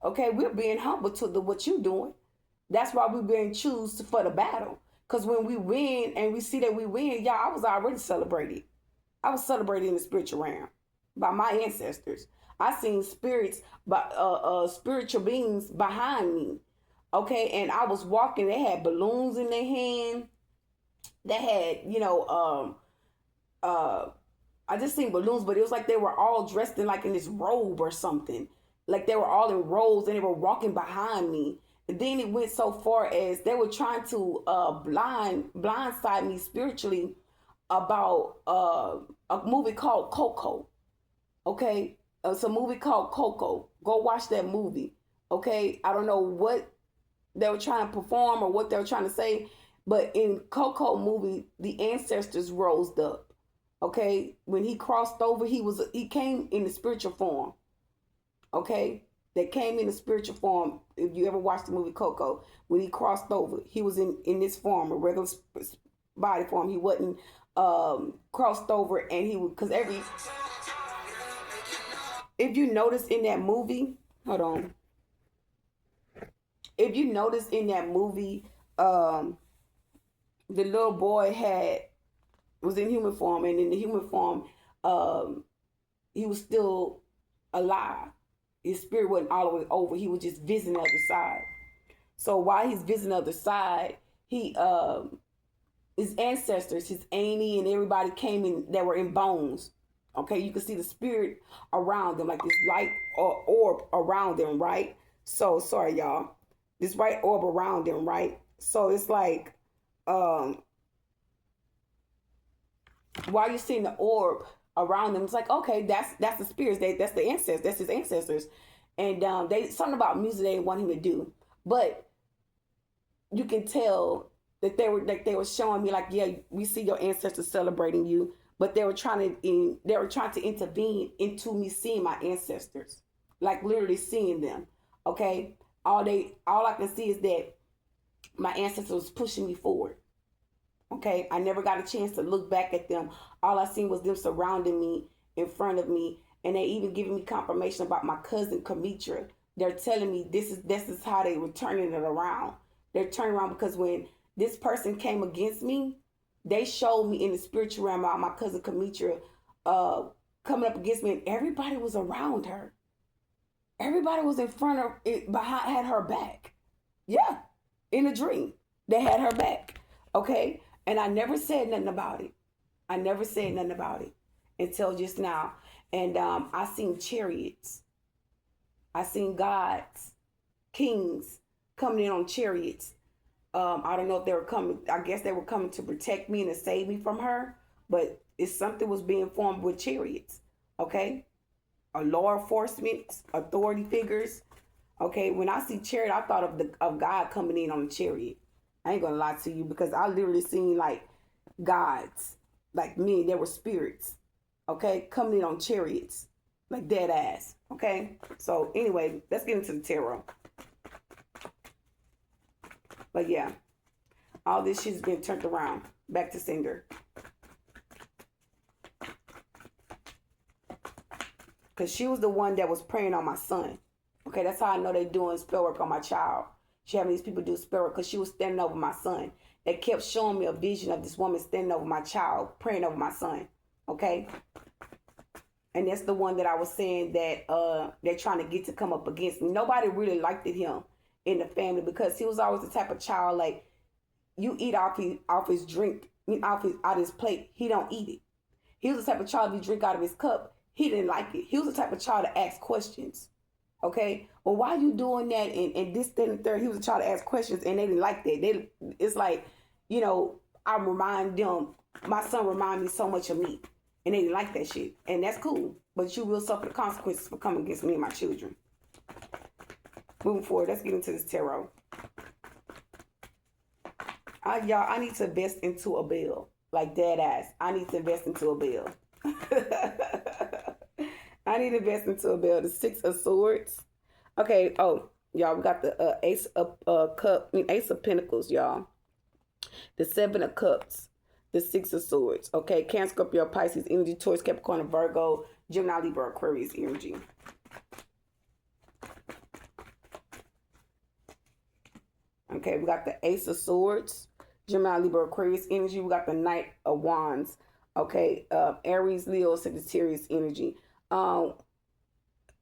Okay, we're being humble to what you're doing. That's why we're being chosen for the battle. Because when we win and we see that we win, y'all, I was already celebrated. I was celebrated in the spiritual realm by my ancestors. I seen spirits, spiritual beings behind me. Okay, and I was walking. They had balloons in their hand. They had, I just seen balloons, but it was like they were all dressed in this robe or something. Like they were all in robes and they were walking behind me. then it went so far as they were trying to blindside me spiritually about a movie called Coco. Okay, it's a movie called Coco. Go watch that movie. Okay, I don't know what they were trying to perform or what they were trying to say, but in Coco movie, the ancestors rose up. Okay, when he crossed over, he came in the spiritual form. Okay, they came in the spiritual form. If you ever watched the movie Coco, when he crossed over, he was in this form, a regular body form. He wasn't crossed over, and he would, because every, if you notice in that movie, hold on, if you notice in that movie, the little boy was in human form, and in the human form, he was still alive. His spirit wasn't all the way over. He was just visiting the other side. So while he's visiting the other side, he his ancestors, his auntie, and everybody came in that were in bones. Okay, you can see the spirit around them, like this light or orb around them, right? So sorry, y'all. This white orb around them, right? So it's like, while you're seeing the orb around them, it's like, okay, that's the spirits. That's the ancestors. That's his ancestors. And they something about music they didn't want him to do, but you can tell that they were showing me like, yeah, we see your ancestors celebrating you, but they were trying to intervene into me seeing my ancestors, like literally seeing them. Okay, all I can see is that my ancestors was pushing me forward. Okay, I never got a chance to look back at them. All I seen was them surrounding me, in front of me, and they even giving me confirmation about my cousin Kamitra. They're telling me this is how they were turning it around. They're turning around because when this person came against me, they showed me in the spiritual realm about my cousin Kamitra coming up against me, and everybody was around her. Everybody was in front of it, behind, had her back. Yeah, in a dream, they had her back. Okay, and I never said nothing about it. I never said nothing about it until just now. And I seen chariots. I seen gods, kings coming in on chariots. I don't know if they were coming. I guess they were coming to protect me and to save me from her. But it's something was being formed with chariots. Okay, law enforcement, authority figures. Okay, when I see chariot, I thought of God coming in on a chariot. I ain't gonna lie to you, because I literally seen like gods, like me. There were spirits, okay, coming in on chariots, like dead ass. Okay, so anyway, let's get into the tarot. But yeah, all this shit's been turned around, back to sender. Because she was the one that was praying on my son. Okay, that's how I know they're doing spell work on my child. She having these people do spell work because she was standing over my son. They kept showing me a vision of this woman standing over my child, praying over my son. Okay? And that's the one that I was saying that they're trying to get to come up against me. Nobody really liked him in the family because he was always the type of child, like, you eat off his drink, out his plate, he don't eat it. He was the type of child, if you drink out of his cup, he didn't like it. He was the type of child to ask questions. Okay, well, why are you doing that? And this, then, and third. He was a child to ask questions, and they didn't like that. It's like, I remind them, my son remind me so much of me, and they didn't like that shit, and that's cool. But you will suffer the consequences for coming against me and my children. Moving forward, let's get into this tarot. Y'all, I need to invest into a bill, like dead ass. I need to invest into a bill. I need to invest into a bill. The Six of Swords. Okay. Oh, y'all, we got the Ace of Pentacles, y'all. The Seven of Cups. The Six of Swords. Okay. Cancer, Scorpio, Pisces energy. Taurus, Capricorn, Virgo, Gemini, Libra, Aquarius energy. Okay. We got the Ace of Swords, Gemini, Libra, Aquarius energy. We got the Knight of Wands. Okay. Aries, Leo, Sagittarius energy.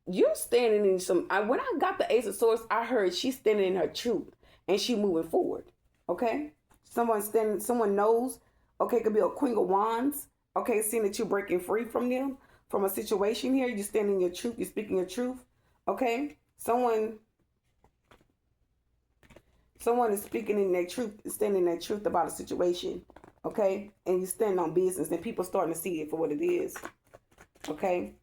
You're standing in some. When I got the Ace of Swords, I heard she's standing in her truth and she moving forward. Okay, someone knows. Okay, it could be a Queen of Wands. Okay, seeing that you're breaking free from them, from a situation here. You're standing in your truth. You're speaking your truth. Okay, someone Someone is speaking in their truth, standing in their truth about a situation, okay? And you stand on business, and people starting to see it for what it is, okay?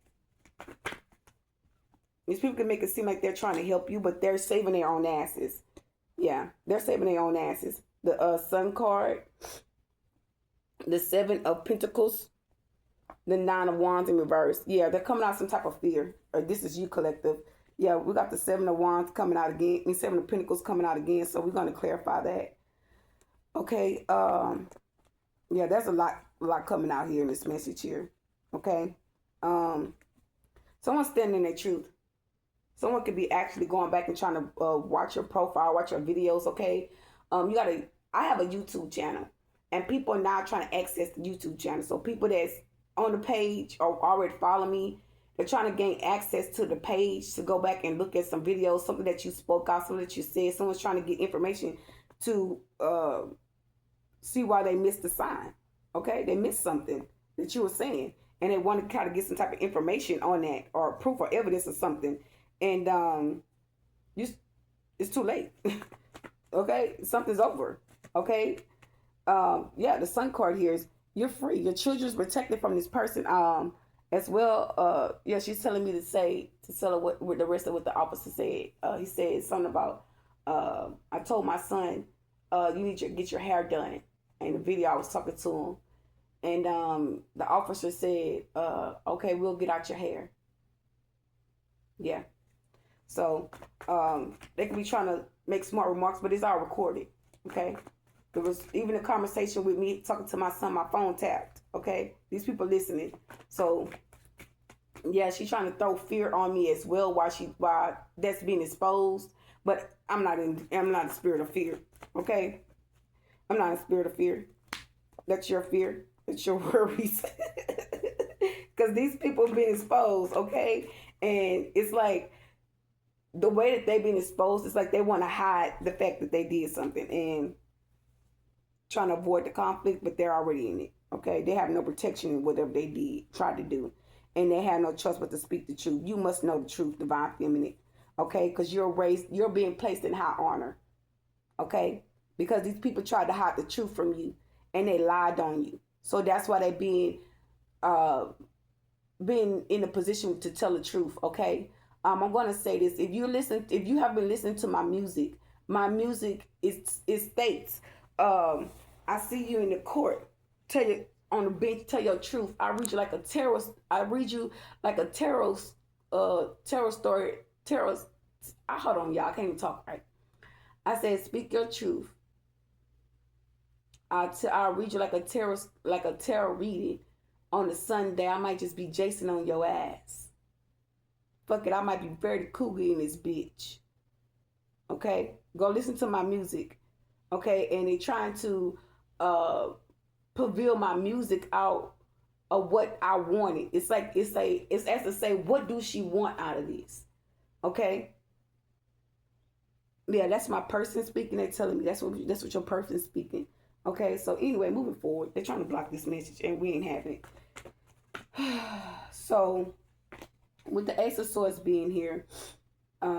These people can make it seem like they're trying to help you, but they're saving their own asses. Yeah, they're saving their own asses. The Sun card, the Seven of Pentacles, the Nine of Wands in reverse. Yeah, they're coming out some type of fear. Or this is you, collective. Yeah, we got the Seven of Wands coming out again. I mean, Seven of Pentacles coming out again. So we're going to clarify that. Okay. Yeah, there's a lot coming out here in this message here. Okay. Someone's standing in their truth. Someone could be actually going back and trying to watch your profile, watch your videos. Okay. I have a YouTube channel, and people are now trying to access the YouTube channel. So people that's on the page or already follow me, they're trying to gain access to the page to go back and look at some videos, something that you spoke out, something that you said. Someone's trying to get information to see why they missed the sign. Okay, they missed something that you were saying, and they want to kind of get some type of information on that or proof or evidence or something. And it's too late. Okay, something's over. Okay, yeah, the Sun card here is you're free. Your children's protected from this person. As well. Yeah, she's telling me to tell her what the rest of what the officer said. He said something about. I told my son, you need to get your hair done. In the video, I was talking to him, and the officer said, okay, we'll get out your hair. Yeah. So they can be trying to make smart remarks, but it's all recorded. Okay. There was even a conversation with me talking to my son, my phone tapped. Okay. These people listening. So yeah, she's trying to throw fear on me as well while that's being exposed. But I'm not a spirit of fear. Okay. I'm not a spirit of fear. That's your fear. That's your worries. Because these people have been exposed. Okay. And it's like, the way that they've been exposed, it's like they want to hide the fact that they did something and trying to avoid the conflict, but they're already in it. Okay, they have no protection in whatever they tried to do, and they have no choice but to speak the truth. You must know the truth, divine feminine. Okay, because you're being placed in high honor. Okay, because these people tried to hide the truth from you, and they lied on you. So that's why they being in a position to tell the truth. Okay. I'm going to say this. If you have been listening to my music states, I see you in the court, tell you on the bench, tell your truth. I read you like a tarot story. Hold on, y'all. I can't even talk right. I said, speak your truth. I'll read you like a tarot reading on the Sunday. I might just be Jason on your ass. Fuck it, I might be very cougar in this bitch. Okay? Go listen to my music. Okay? And they trying to prevail my music out of what I wanted. It's as to say, what do she want out of this? Okay? Yeah, that's my person speaking. They're telling me that's what your person's speaking. Okay, so anyway, moving forward, they're trying to block this message and we ain't having it. So with the Ace of Swords being here,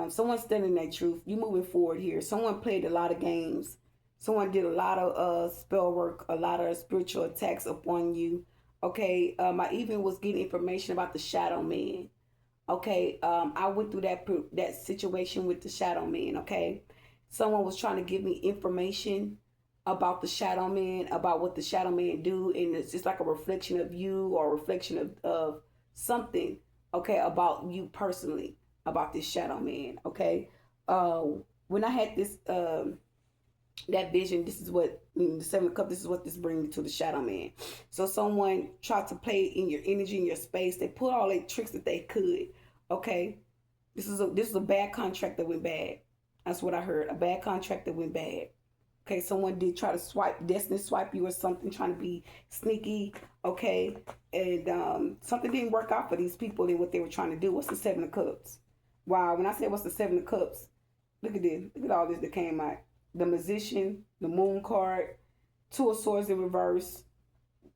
someone's standing their truth. You moving forward here. Someone played a lot of games. Someone did a lot of spell work, a lot of spiritual attacks upon you. Okay, I even was getting information about the Shadow Man. Okay, I went through that situation with the Shadow Man. Okay, someone was trying to give me information about the Shadow Man, about what the Shadow Man do, and it's just like a reflection of you or a reflection of something. Okay, about you personally, about this Shadow Man. Okay, when I had this that vision, this is what the Seven of Cups. This is what this brings me to the Shadow Man. So someone tried to play in your energy, in your space. They put all the tricks that they could. Okay, this is a bad contract that went bad. That's what I heard. A bad contract that went bad. Okay, someone did try to destiny swipe you or something, trying to be sneaky. Okay, and something didn't work out for these people in what they were trying to do. What's the Seven of Cups? Wow, when I say what's the Seven of Cups, look at this. Look at all this that came out. The Magician, the Moon card, Two of Swords in reverse,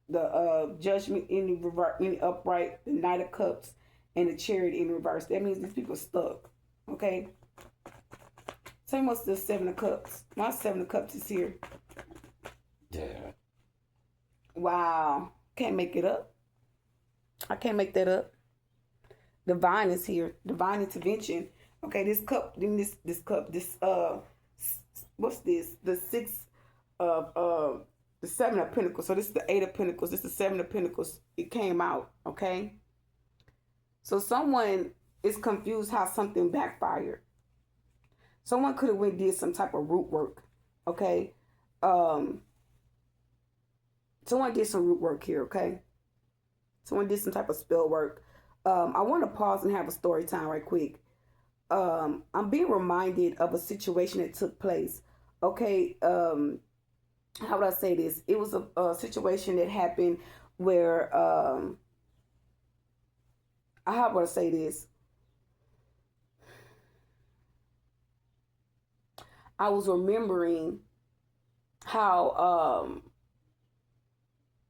the Judgment in the upright, the Knight of Cups, and the Chariot in reverse. That means these people are stuck. Okay. Same with the Seven of Cups. My Seven of Cups is here. Yeah. Wow. Can't make it up. I can't make that up. Divine is here. Divine intervention. Okay, this cup, then this cup, what's this? The six of the Seven of Pentacles. So this is the Eight of Pentacles. This is the Seven of Pentacles. It came out. Okay. So someone is confused how something backfired. Someone could have went did some type of root work. Okay. Someone did some root work here. Okay. Someone did some type of spell work. I want to pause and have a story time right quick. I'm being reminded of a situation that took place. Okay. How would I say this? It was a situation that happened where, how would I say this? I was remembering how,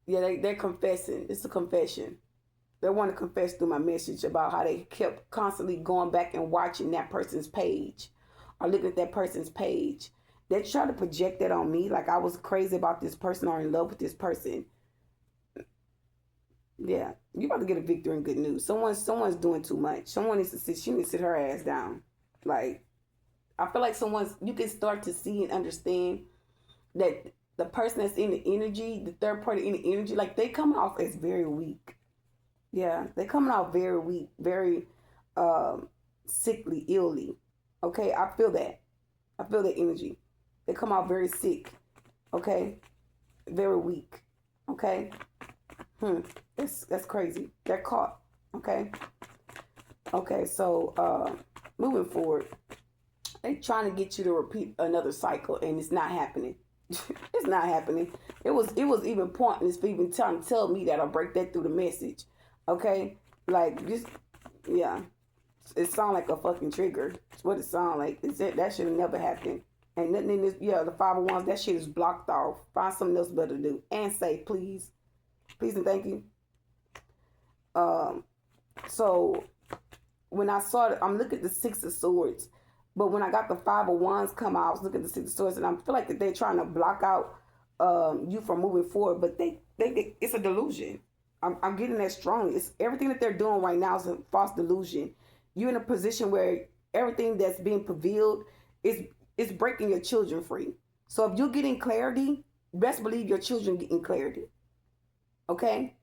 they're confessing. It's a confession. They want to confess through my message about how they kept constantly going back and watching that person's page or looking at that person's page. They try to project that on me like I was crazy about this person or in love with this person. Yeah, you about to get a victory and good news. Someone's doing too much. Someone needs to sit. She needs to sit her ass down. Like, I feel like you can start to see and understand that the person that's in the energy, the third party in the energy, like they come off as very weak. Yeah, they coming off very weak, very sickly, illy. Okay, I feel that. I feel that energy. They come out very sick. Okay, very weak. Okay. That's crazy. They're caught. Okay. Okay. So moving forward, they trying to get you to repeat another cycle, and it's not happening. It's not happening. It was even pointless for even trying to tell me that or break that through the message. Okay, like just yeah, it sound like a fucking trigger. It's what it sound like. That should have never happened. And nothing in this. Yeah, the 501s. That shit is blocked off. Find something else better to do and say please, please and thank you. So when I saw it, I'm looking at the Six of Swords. But when I got the 501s come out, I was looking at the Six of Swords, and I feel like that they're trying to block out you from moving forward. But they it's a delusion. I'm getting that strong. It's everything that they're doing right now is a false delusion. You're in a position where everything that's being revealed is breaking your children free. So if you're getting clarity, best believe your children getting clarity. Okay?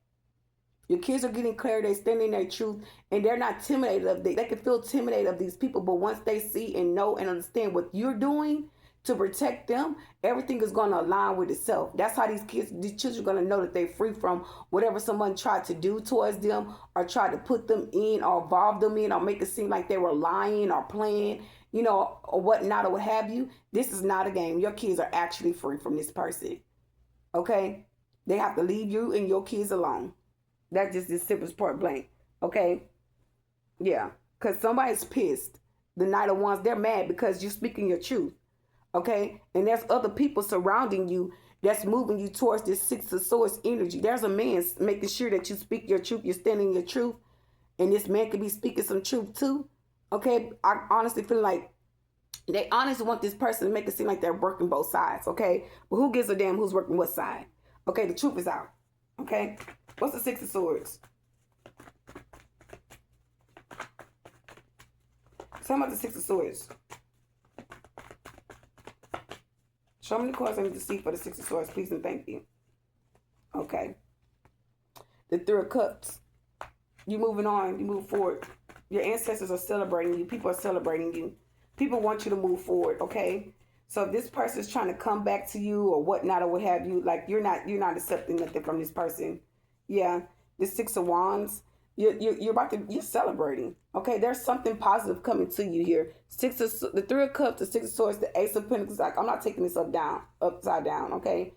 Your kids are getting clarity, they're standing their truth, and they're not intimidated of they can feel intimidated of these people, but once they see and know and understand what you're doing to protect them, everything is going to align with itself. That's how these children are going to know that they're free from whatever someone tried to do towards them or tried to put them in or involve them in or make it seem like they were lying or playing, or whatnot or what have you. This is not a game. Your kids are actually free from this person. Okay? They have to leave you and your kids alone. That's just the simplest point blank. Okay? Yeah. Because somebody's pissed. The Knight of Wands, they're mad because you're speaking your truth. Okay? And there's other people surrounding you that's moving you towards this Six of Swords energy. There's a man making sure that you speak your truth, you're standing your truth. And this man could be speaking some truth too. Okay? I honestly feel like they honestly want this person to make it seem like they're working both sides. Okay? But who gives a damn who's working what side? Okay? The truth is out. Okay? What's the Six of Swords? Tell me about the Six of Swords. Show me the cards I need to see for the Six of Swords, please and thank you. Okay. The Three of Cups. You moving on. You move forward. Your ancestors are celebrating you. People are celebrating you. People want you to move forward, okay? So if this person is trying to come back to you or whatnot or what have you, like you're not accepting nothing from this person. Yeah, the Six of Wands, you're celebrating. Okay, there's something positive coming to you here. The Three of Cups, the Six of Swords, the Ace of Pentacles. Like I'm not taking this upside down. Okay,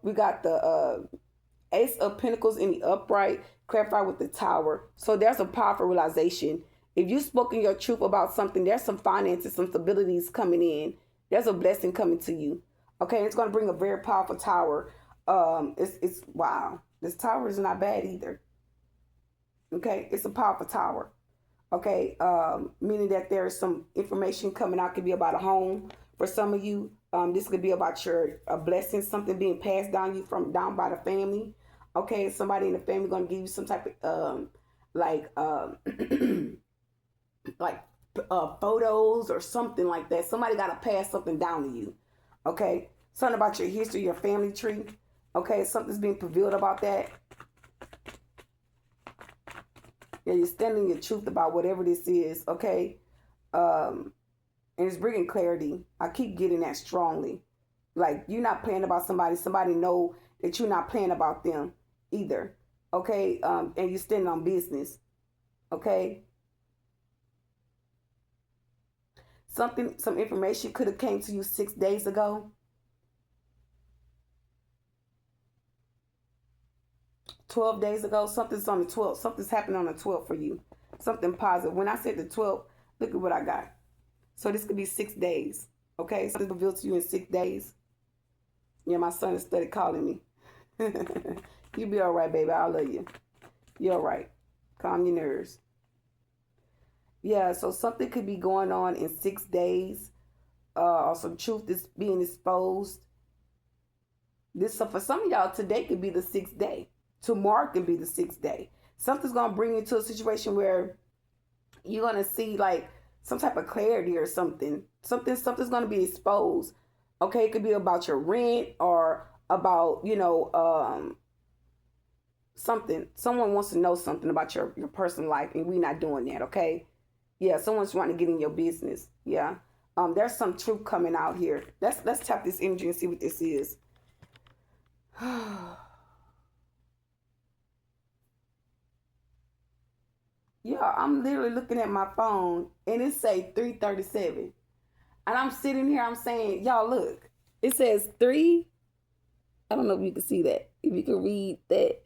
we got the Ace of Pentacles in the upright, clarified with the Tower. So there's a powerful realization. If you've spoken your truth about something, there's some finances, some stabilities coming in. There's a blessing coming to you. Okay, it's going to bring a very powerful Tower. It's wow. This Tower is not bad either. Okay, it's a powerful Tower. Okay, meaning that there's some information coming out. Could be about a home for some of you. This could be about your a blessing, something being passed down you from down by the family. Okay, somebody in the family gonna give you some type of like like photos or something like that. Somebody gotta pass something down to you. Okay, something about your history, your family tree. Okay, something's being revealed about that. Yeah, you're standing your truth about whatever this is, okay? And it's bringing clarity. I keep getting that strongly. Like, you're not playing about somebody. Somebody know that you're not playing about them either, okay? And you're standing on business, okay? Some information could have came to you 6 days ago. 12 days ago, something's on the 12th. Something's happened on the 12th for you. Something positive. When I said the 12th, look at what I got. So this could be 6 days. Okay? Something revealed to you in 6 days. Yeah, my son is started calling me. You be all right, baby. I love you. You're all right. Calm your nerves. Yeah, so something could be going on in 6 days. Or some truth is being exposed. So for some of y'all, today could be the 6th day. Tomorrow can be the 6th day. Something's going to bring you to a situation where you're going to see like some type of clarity or something. Something's going to be exposed. Okay, it could be about your rent or about, something. Someone wants to know something about your personal life and we're not doing that, okay? Yeah, someone's trying to get in your business. Yeah. There's some truth coming out here. Let's tap this energy and see what this is. Yeah, I'm literally looking at my phone and it say 3:37. And I'm sitting here, I'm saying, y'all look. It says 3. I don't know if you can see that. If you can read that.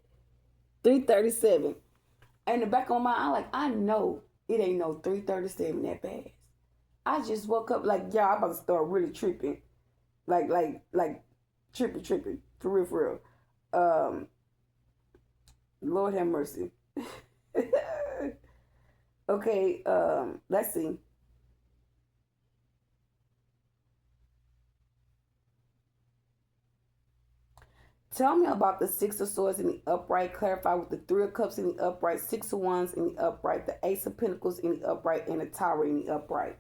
3:37. In the back of my mind, I know it ain't no 3:37 that fast. I just woke up like, y'all, I'm about to start really tripping. Like tripping. For real. Lord have mercy. Okay, let's see. Tell me about the 6 of Swords in the upright. Clarify with the 3 of Cups in the upright, 6 of Wands in the upright, the Ace of Pentacles in the upright, and the Tower in the upright.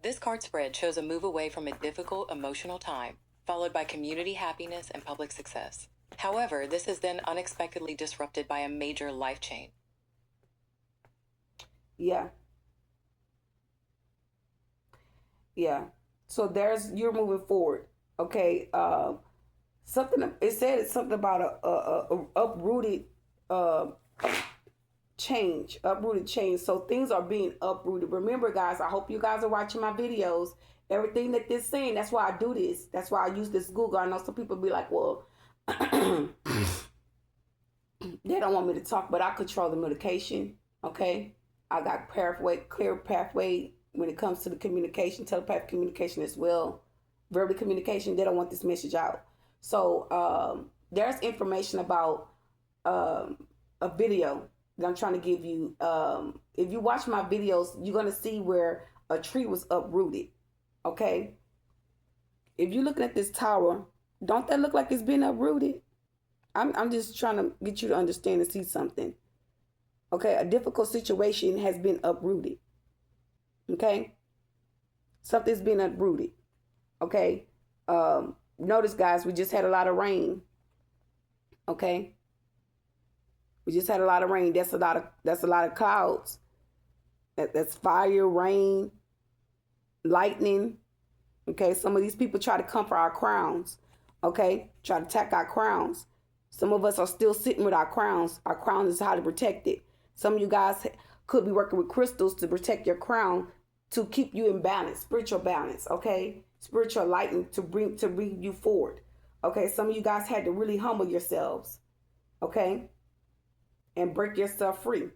This card spread shows a move away from a difficult emotional time, followed by community happiness and public success. However, this is then unexpectedly disrupted by a major life change. Yeah. So you're moving forward. Okay. It said something about a uprooted change. So things are being uprooted. Remember, guys, I hope you guys are watching my videos. Everything that this saying, that's why I do this. That's why I use this Google. I know some people be like, well, they don't want me to talk, but I control the medication. Okay, I got clear pathway when it comes to the communication, telepathic communication as well, verbal communication. They don't want this message out. So there's information about a video that I'm trying to give you. If you watch my videos, you're gonna see where a tree was uprooted. Okay, if you're looking at this tower, don't that look like it's been uprooted? I'm just trying to get you to understand and see something. Okay, a difficult situation has been uprooted. Okay, something's been uprooted. Okay, notice, guys, we just had a lot of rain. Okay, we just had a lot of rain. That's a lot of clouds. That's fire, rain, lightning. Okay, some of these people try to come for our crowns. Okay, try to attack our crowns. Some of us are still sitting with our crowns. Our crown is how to protect it. Some of you guys could be working with crystals to protect your crown, to keep you in balance, spiritual balance, okay? Spiritual lighting to bring you forward. Okay, some of you guys had to really humble yourselves, okay? And break yourself free.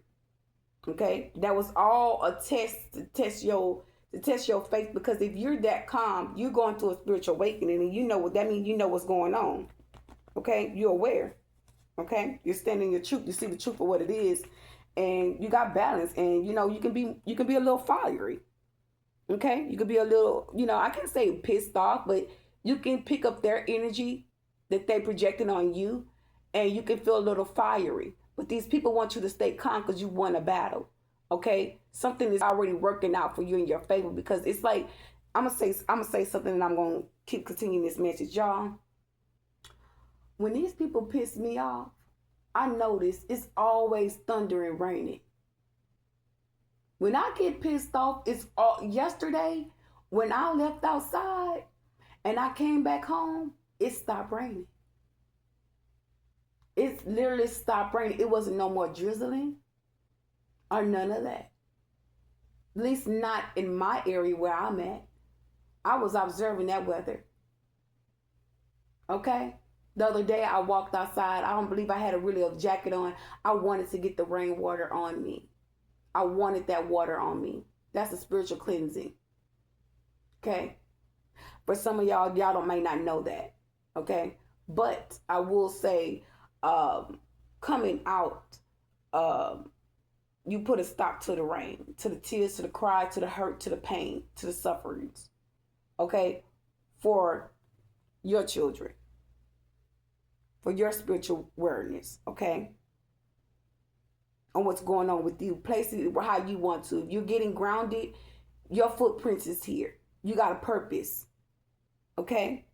Okay? That was all a test to test your faith, because if you're that calm, you're going through a spiritual awakening, and you know what that means. You know what's going on. Okay? You're aware. Okay, you're standing your truth. You see the truth for what it is, and you got balance. And you can be a little fiery. Okay, you could be a little, I can't say pissed off, but you can pick up their energy that they projecting on you, and you can feel a little fiery. But these people want you to stay calm because you won a battle. Okay, something is already working out for you in your favor because it's like I'm gonna say something, and I'm gonna keep continuing this message, y'all. When these people piss me off, I notice it's always thunder and raining. When I get pissed off, it's all yesterday when I left outside and I came back home, it stopped raining. It literally stopped raining. It wasn't no more drizzling or none of that. At least not in my area where I'm at. I was observing that weather. Okay? The other day I walked outside. I don't believe I had a jacket on. I wanted to get the rainwater on me. I wanted that water on me. That's a spiritual cleansing. Okay? For some of y'all may not know that. Okay? But I will say, coming out, you put a stop to the rain, to the tears, to the cry, to the hurt, to the pain, to the sufferings. Okay? For your children. For your spiritual awareness. Okay? On what's going on with you. Place it how you want to. If you're getting grounded, your footprints is here. You got a purpose. Okay?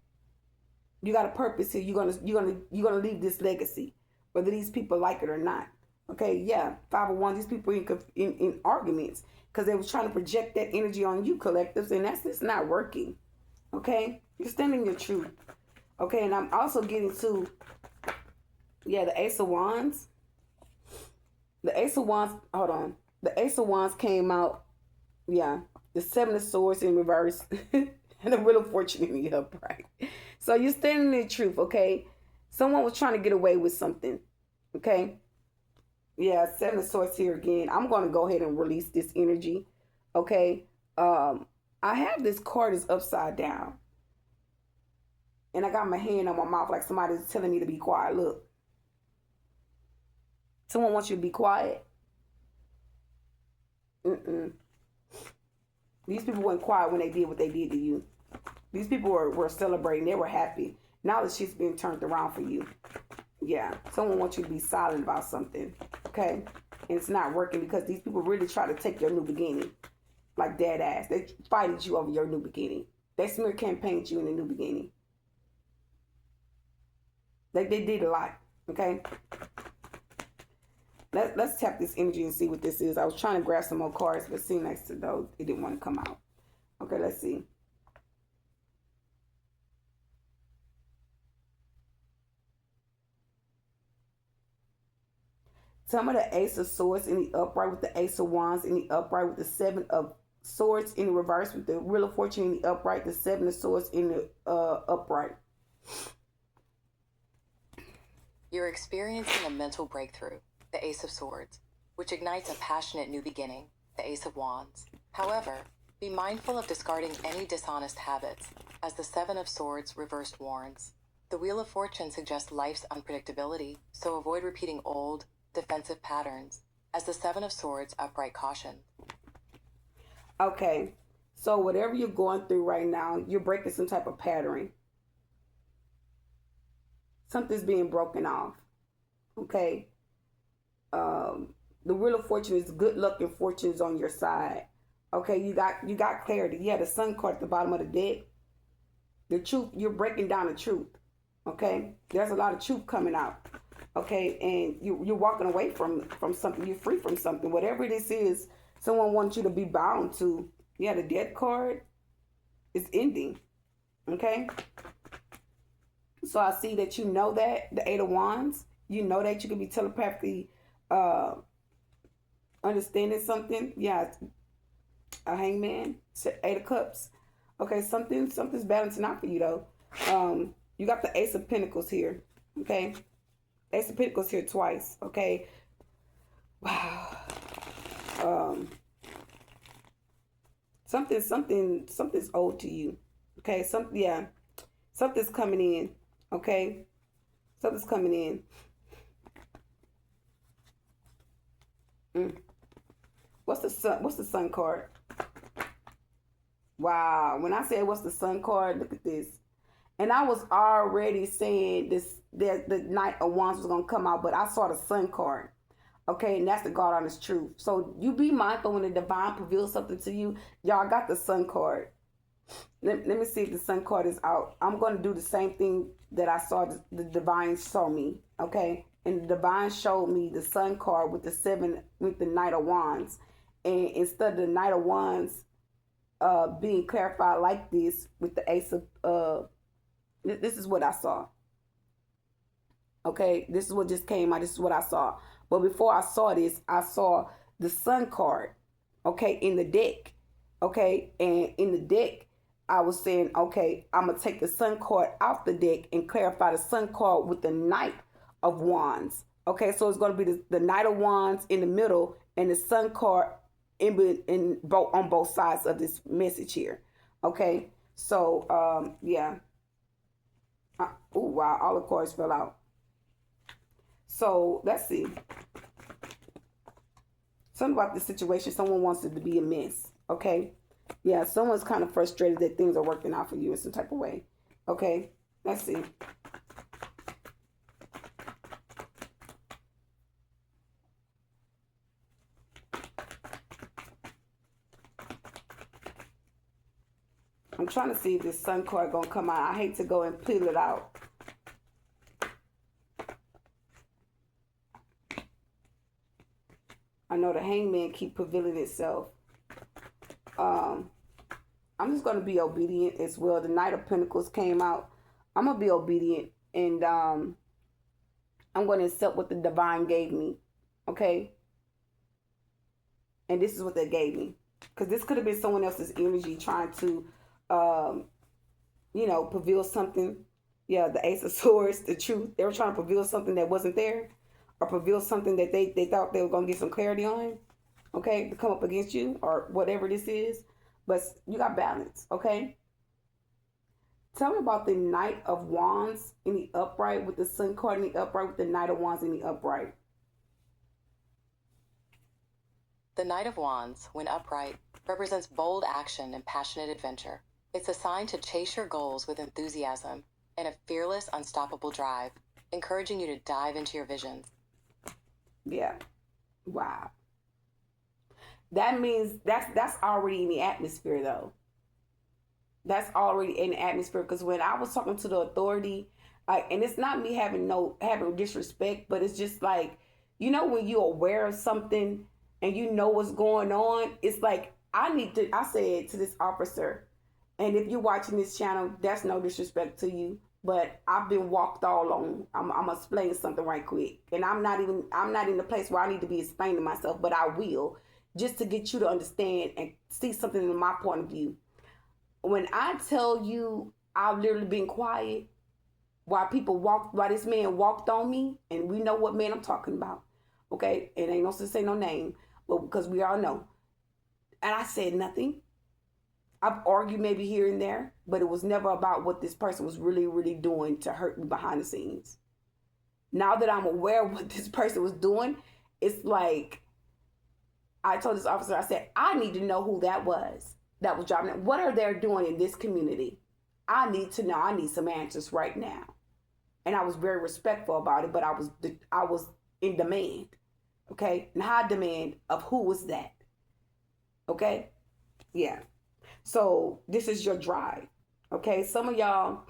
You got a purpose here. You're gonna leave this legacy, whether these people like it or not. Okay, yeah, 501. These people in arguments because they was trying to project that energy on you, collectives, and that's just not working. Okay, you're standing your truth. Okay, and I'm also getting to the Ace of Wands. The Ace of Wands. Hold on. The Ace of Wands came out. Yeah, the Seven of Swords in reverse. And the Wheel of Fortune in the upright. So you're standing in the truth, okay? Someone was trying to get away with something, okay? Yeah, Seven of Swords here again. I'm going to go ahead and release this energy, okay? I have this card is upside down. And I got my hand on my mouth like somebody's telling me to be quiet. Look. Someone wants you to be quiet. These people weren't quiet when they did what they did to you. These people were celebrating. They were happy. Now that shit's been turned around for you. Yeah. Someone wants you to be silent about something. Okay? And it's not working because these people really try to take your new beginning. Like dead ass. They fighted you over your new beginning. They smear campaigned you in the new beginning. They did a lot. Okay? Let's tap this energy and see what this is. I was trying to grab some more cards, but it seemed like those, it didn't want to come out. Okay, let's see. Some of the Ace of Swords in the upright with the Ace of Wands in the upright with the Seven of Swords in the reverse with the Wheel of Fortune in the upright, the Seven of Swords in the upright. You're experiencing a mental breakthrough, the Ace of Swords, which ignites a passionate new beginning, the Ace of Wands. However, be mindful of discarding any dishonest habits, as the Seven of Swords reversed warns. The Wheel of Fortune suggests life's unpredictability, so avoid repeating old, defensive patterns, as the Seven of Swords upright caution. Okay, so whatever you're going through right now, you're breaking some type of pattern. Something's being broken off. Okay. The Wheel of Fortune is good luck and fortune's on your side. Okay, you got clarity. Yeah, the Sun card at the bottom of the deck. The truth, you're breaking down the truth. Okay, there's a lot of truth coming out. Okay, and you're walking away from something. You're free from something. Whatever this is, someone wants you to be bound to. Yeah, the Death card is ending. Okay, so I see that you know that the Eight of Wands. You know that you can be telepathically understanding something. Yeah, a Hangman, Eight of Cups. Okay, something's balancing out for you though. You got the Ace of Pentacles here. Okay, Ace of Pentacles here twice. Okay, wow. Something's owed to you. Okay, something's coming in. Okay, something's coming in. Mm. What's the sun? What's the sun card? Wow. When I said what's the sun card, look at this. And I was already saying this that the Knight of Wands was gonna come out, but I saw the sun card. Okay, and that's the God honest truth. So you be mindful when the divine reveals something to you. Y'all got the sun card. Let me see if the sun card is out. I'm going to do the same thing that I saw the divine show me. Okay, and the divine showed me the sun card with the Knight of Wands, and instead of the Knight of Wands being clarified like this with the Ace of this is what I saw. Okay, this is what just came out. This is what I saw. But before I saw this, I saw the sun card, okay, in the deck. Okay, and in the deck, I was saying, okay, I'm going to take the sun card off the deck and clarify the sun card with the Knight of Wands. Okay, so it's going to be the Knight of Wands in the middle and the sun card on both sides of this message here. Okay, so, yeah. Oh, wow, all the cards fell out. So let's see. Something about this situation, someone wants it to be a mess. Okay. Yeah, someone's kind of frustrated that things are working out for you in some type of way. Okay. Let's see. I'm trying to see if this sun card gonna come out. I hate to go and peel it out. I know the Hangman keep prevailing itself. I'm just going to be obedient as well. The Knight of Pentacles came out. I'm going to be obedient. And I'm going to accept what the divine gave me. Okay? And this is what they gave me. Because this could have been someone else's energy trying to, prevail something. Yeah, the Ace of Swords, the truth. They were trying to prevail something that wasn't there. Or prevail something that they thought they were going to get some clarity on, okay, to come up against you or whatever this is. But you got balance, okay? Tell me about the Knight of Wands in the upright with the sun card in the upright with the Knight of Wands in the upright. The Knight of Wands, when upright, represents bold action and passionate adventure. It's a sign to chase your goals with enthusiasm and a fearless, unstoppable drive, encouraging you to dive into your visions. Yeah. Wow. That means that's already in the atmosphere, though. That's already in the atmosphere, because when I was talking to the authority, and it's not me having disrespect, but it's just like, when you're aware of something and you know what's going on, it's like I said to this officer, and if you're watching this channel, that's no disrespect to you, but I've been walked all on. I'm gonna explain something right quick, and I'm not in the place where I need to be explaining myself, but I will, just to get you to understand and see something in my point of view. When I tell you, I've literally been quiet while this man walked on me, and we know what man I'm talking about. Okay, it ain't no sense say no name, but because we all know. And I said nothing. I've argued maybe here and there, but it was never about what this person was really, really doing to hurt me behind the scenes. Now that I'm aware of what this person was doing, it's like, I told this officer, I said, I need to know who that was driving it. What are they doing in this community? I need to know. I need some answers right now. And I was very respectful about it, but I was in demand. Okay? And high demand of who was that. Okay? Yeah. So this is your drive. Okay? Some of y'all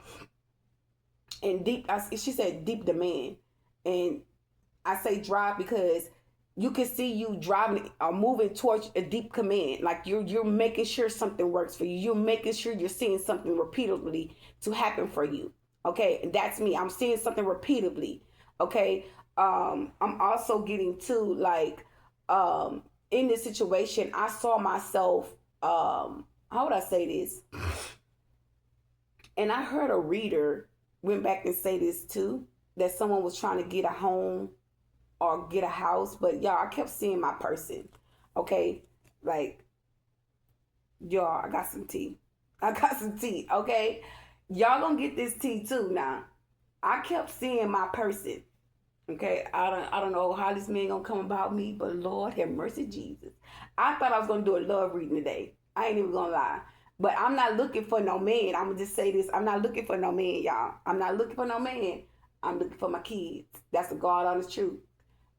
she said deep demand. And I say drive because you can see you driving or moving towards a deep command. Like you're making sure something works for you. You're making sure you're seeing something repeatedly to happen for you. Okay, and that's me. I'm seeing something repeatedly. Okay. I'm also getting to like in this situation, I saw myself how would I say this? And I heard a reader went back and say this too, that someone was trying to get a home or get a house, but y'all, I kept seeing my person. Okay, like y'all, I got some tea. Okay, y'all gonna get this tea too now. I kept seeing my person. Okay, I don't know how this man gonna come about me, but Lord have mercy, Jesus. I thought I was gonna do a love reading today. I ain't even gonna lie. But I'm not looking for no man. I'm gonna just say this. I'm not looking for no man, y'all. I'm not looking for no man. I'm looking for my kids. That's the God honest truth.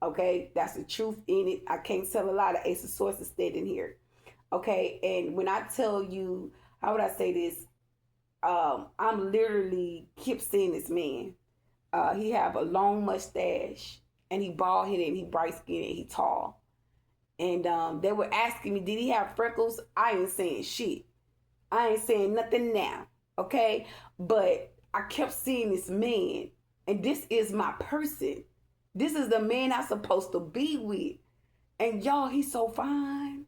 Okay, that's the truth in it. I can't tell a lot of Ace of Swords instead in here. Okay, and when I tell you, how would I say this? I'm literally keep seeing this man. He have a long mustache, and he bald headed, and he bright skinned, and he tall. And they were asking me, did he have freckles? I ain't saying shit. I ain't saying nothing now, okay? But I kept seeing this man, and this is my person. This is the man I'm supposed to be with. And y'all, he's so fine.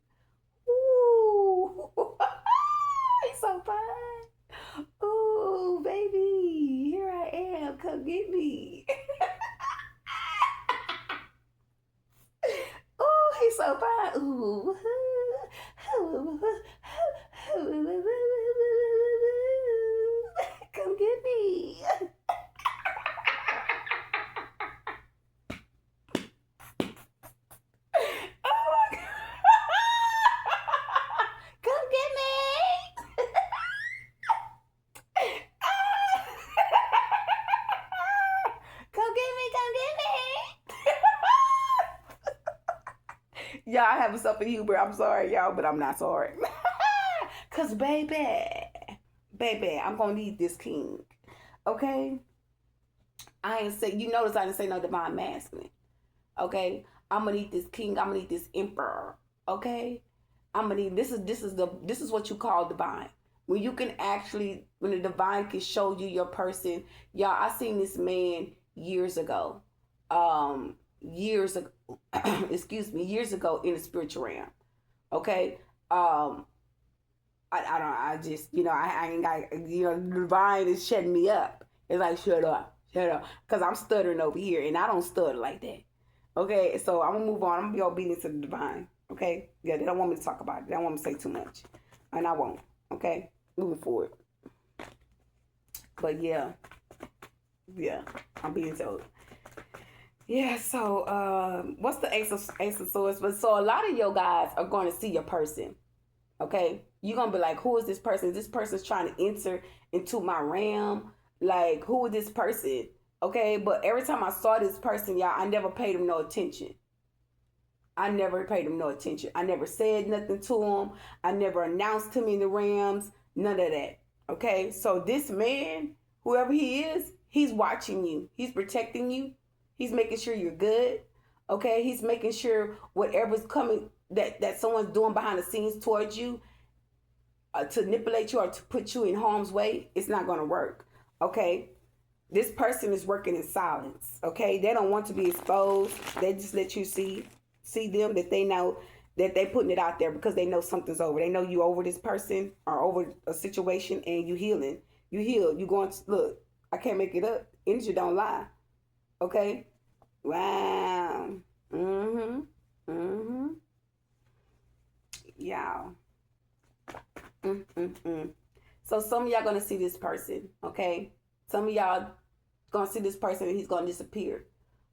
Ooh, he's so fine. Ooh, baby, here I am. Come get me. Ooh, he's so fine. Ooh. Come get me. Oh my God. Come get me. Come get me. Come get me. Y'all have a self of humor. I'm sorry, y'all, but I'm not sorry. Cause baby, I'm gonna need this king. Okay? I ain't say, you notice I didn't say no divine masculine. Okay? I'm gonna need this king, I'm gonna need this emperor. Okay? I'm gonna need this is what you call divine. When you can actually, when the divine can show you your person. Y'all, I seen this man years ago. Years ago excuse me, years ago in the spiritual realm. Okay? I just, I ain't got, the divine is shutting me up. It's like, shut up. Because I'm stuttering over here, and I don't stutter like that. Okay, so I'm going to move on. I'm going to be obedient to the divine. Okay? Yeah, they don't want me to talk about it. They don't want me to say too much. And I won't. Okay? Moving forward. But yeah, I'm being told. Yeah, so what's the Ace of Swords? But so a lot of your guys are going to see your person. Okay, you're gonna be like, who is this person? This person's trying to enter into my realm. Like, who is this person? Okay, but every time I saw this person, y'all, I never paid him no attention. I never paid him no attention. I never said nothing to him. I never announced him in the realms. None of that. Okay, so this man, whoever he is, he's watching you. He's protecting you. He's making sure you're good. Okay, he's making sure whatever's coming that someone's doing behind the scenes towards you to manipulate you or to put you in harm's way, it's not going to work. Okay, this person is working in silence. Okay, they don't want to be exposed. They just let you see them, that they know that they putting it out there because they know something's over. They know you over this person or over a situation, and you healing. You heal. You going to look. I can't make it up. Energy don't lie. Okay. Wow. Y'all. So some of y'all gonna see this person, okay? Some of y'all gonna see this person and he's gonna disappear,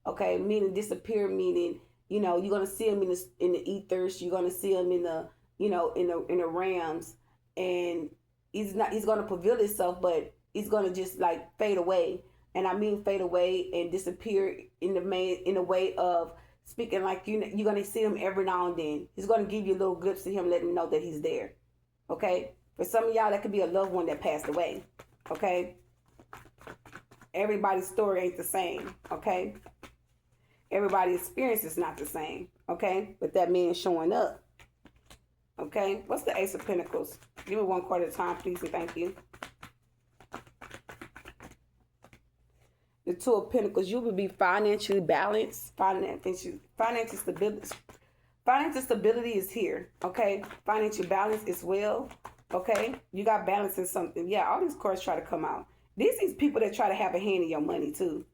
okay? Meaning disappear, meaning you're gonna see him in the ethers. You're gonna see him in the in the realms, and he's gonna prevail himself, but he's gonna just like fade away. And I mean fade away and disappear in the way of speaking, like you're gonna see him every now and then. He's gonna give you a little glimpse of him, letting him know that he's there. Okay? For some of y'all, that could be a loved one that passed away. Okay? Everybody's story ain't the same. Okay? Everybody's experience is not the same. Okay? But that man showing up. Okay? What's the Ace of Pentacles? Give me one card at a time, please, and thank you. The Two of Pentacles, you will be financially balanced. Financial stability. Financial stability is here. Okay. Financial balance as well. Okay. You got balance in something. Yeah, all these cards try to come out. These people that try to have a hand in your money too.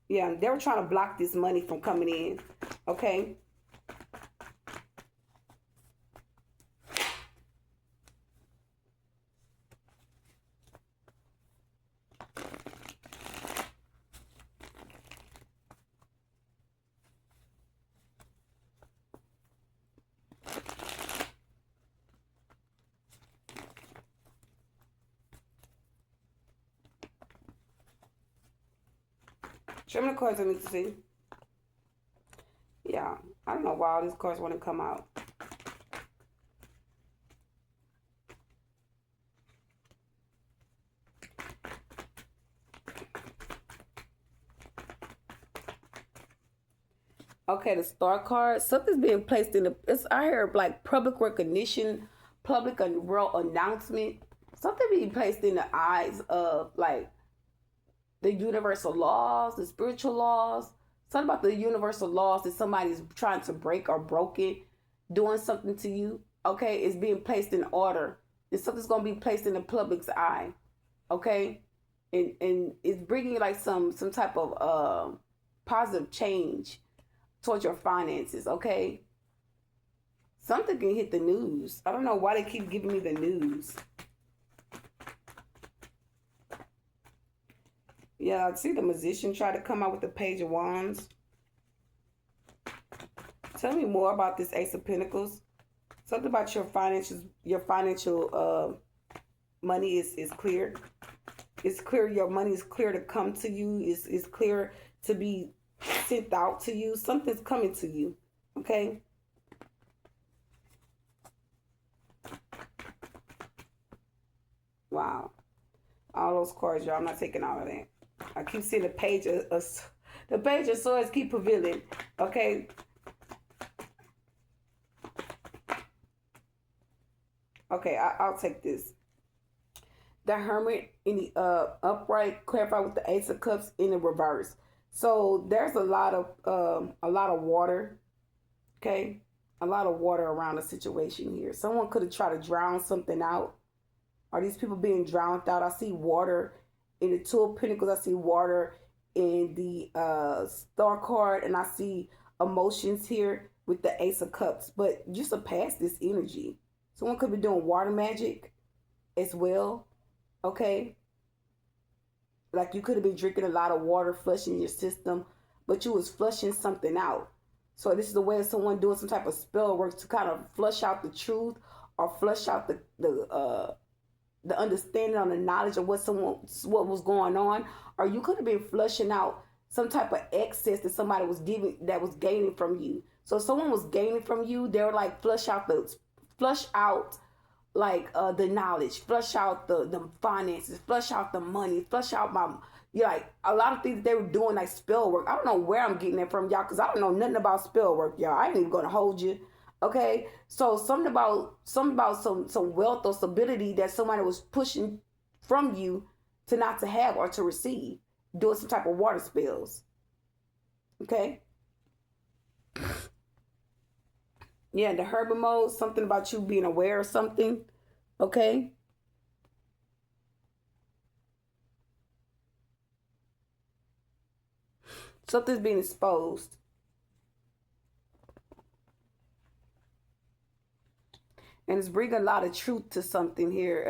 Yeah, they were trying to block this money from coming in. Okay. Show me the cards I need to see. Yeah, I don't know why all these cards want to come out. Okay, the star card. Something's being placed in the. I hear like public recognition, public and world announcement. Something being placed in the eyes of like the universal laws, the spiritual laws. Something about the universal laws that somebody's trying to break or broken, doing something to you. Okay, it's being placed in order. And something's gonna be placed in the public's eye. Okay, and it's bringing like some type of positive change towards your finances, okay? Something can hit the news. I don't know why they keep giving me the news. Yeah, I see the Magician try to come out with the Page of Wands. Tell me more about this Ace of Pentacles. Something about your financial money is clear. It's clear your money is clear to come to you. It's clear to be sent out to you. Something's coming to you. Okay? Wow. All those cards, y'all. I'm not taking all of that. I keep seeing the Page of Swords keep prevailing. Okay? Okay, I'll take this. The Hermit in the upright, clarified with the Ace of Cups in the reverse. So there's a lot of water, okay? A lot of water around the situation here. Someone could have tried to drown something out. Are these people being drowned out? I see water in the Two of Pentacles. I see water in the Star card, and I see emotions here with the Ace of Cups. But you surpass this energy. Someone could be doing water magic as well, okay? Like you could have been drinking a lot of water, flushing your system, but you was flushing something out. So this is the way of someone doing some type of spell work to kind of flush out the truth or flush out the understanding on the knowledge of what was going on. Or you could have been flushing out some type of excess that somebody was gaining from you. So if someone was gaining from you, they were like flush out like the knowledge, flush out the finances, flush out the money, flush out like a lot of things they were doing like spell work. I don't know where I'm getting that from, y'all, because I don't know nothing about spell work, y'all. I ain't even gonna hold you. Okay, so something about some wealth or stability that somebody was pushing from you to not to have or to receive, doing some type of water spells. Okay. Yeah, the Hermit mode, something about you being aware of something. Okay. Something's being exposed. And it's bringing a lot of truth to something here.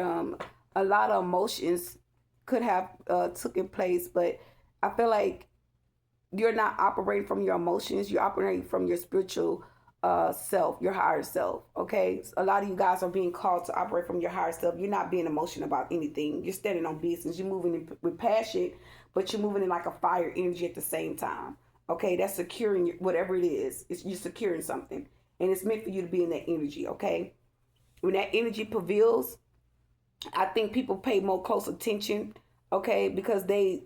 A lot of emotions could have taken place, but I feel like you're not operating from your emotions. You're operating from your spiritual self, your higher self. Okay, a lot of you guys are being called to operate from your higher self. You're not being emotional about anything. You're standing on business. You're moving with passion, but you're moving in like a fire energy at the same time. Okay, that's securing whatever it is. You're securing something, and it's meant for you to be in that energy. Okay, when that energy prevails, I think people pay more close attention. Okay, because a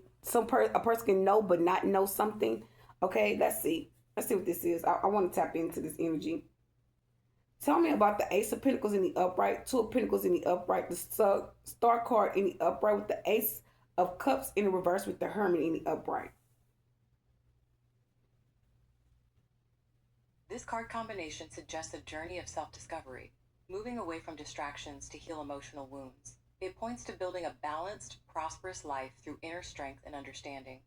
person can know but not know something. Okay, let's see what this is. I want to tap into this energy. Tell me about the Ace of Pentacles in the upright, Two of Pentacles in the upright, the Star card in the upright with the Ace of Cups in the reverse with the Hermit in the upright. This card combination suggests a journey of self-discovery, moving away from distractions to heal emotional wounds. It points to building a balanced, prosperous life through inner strength and understanding.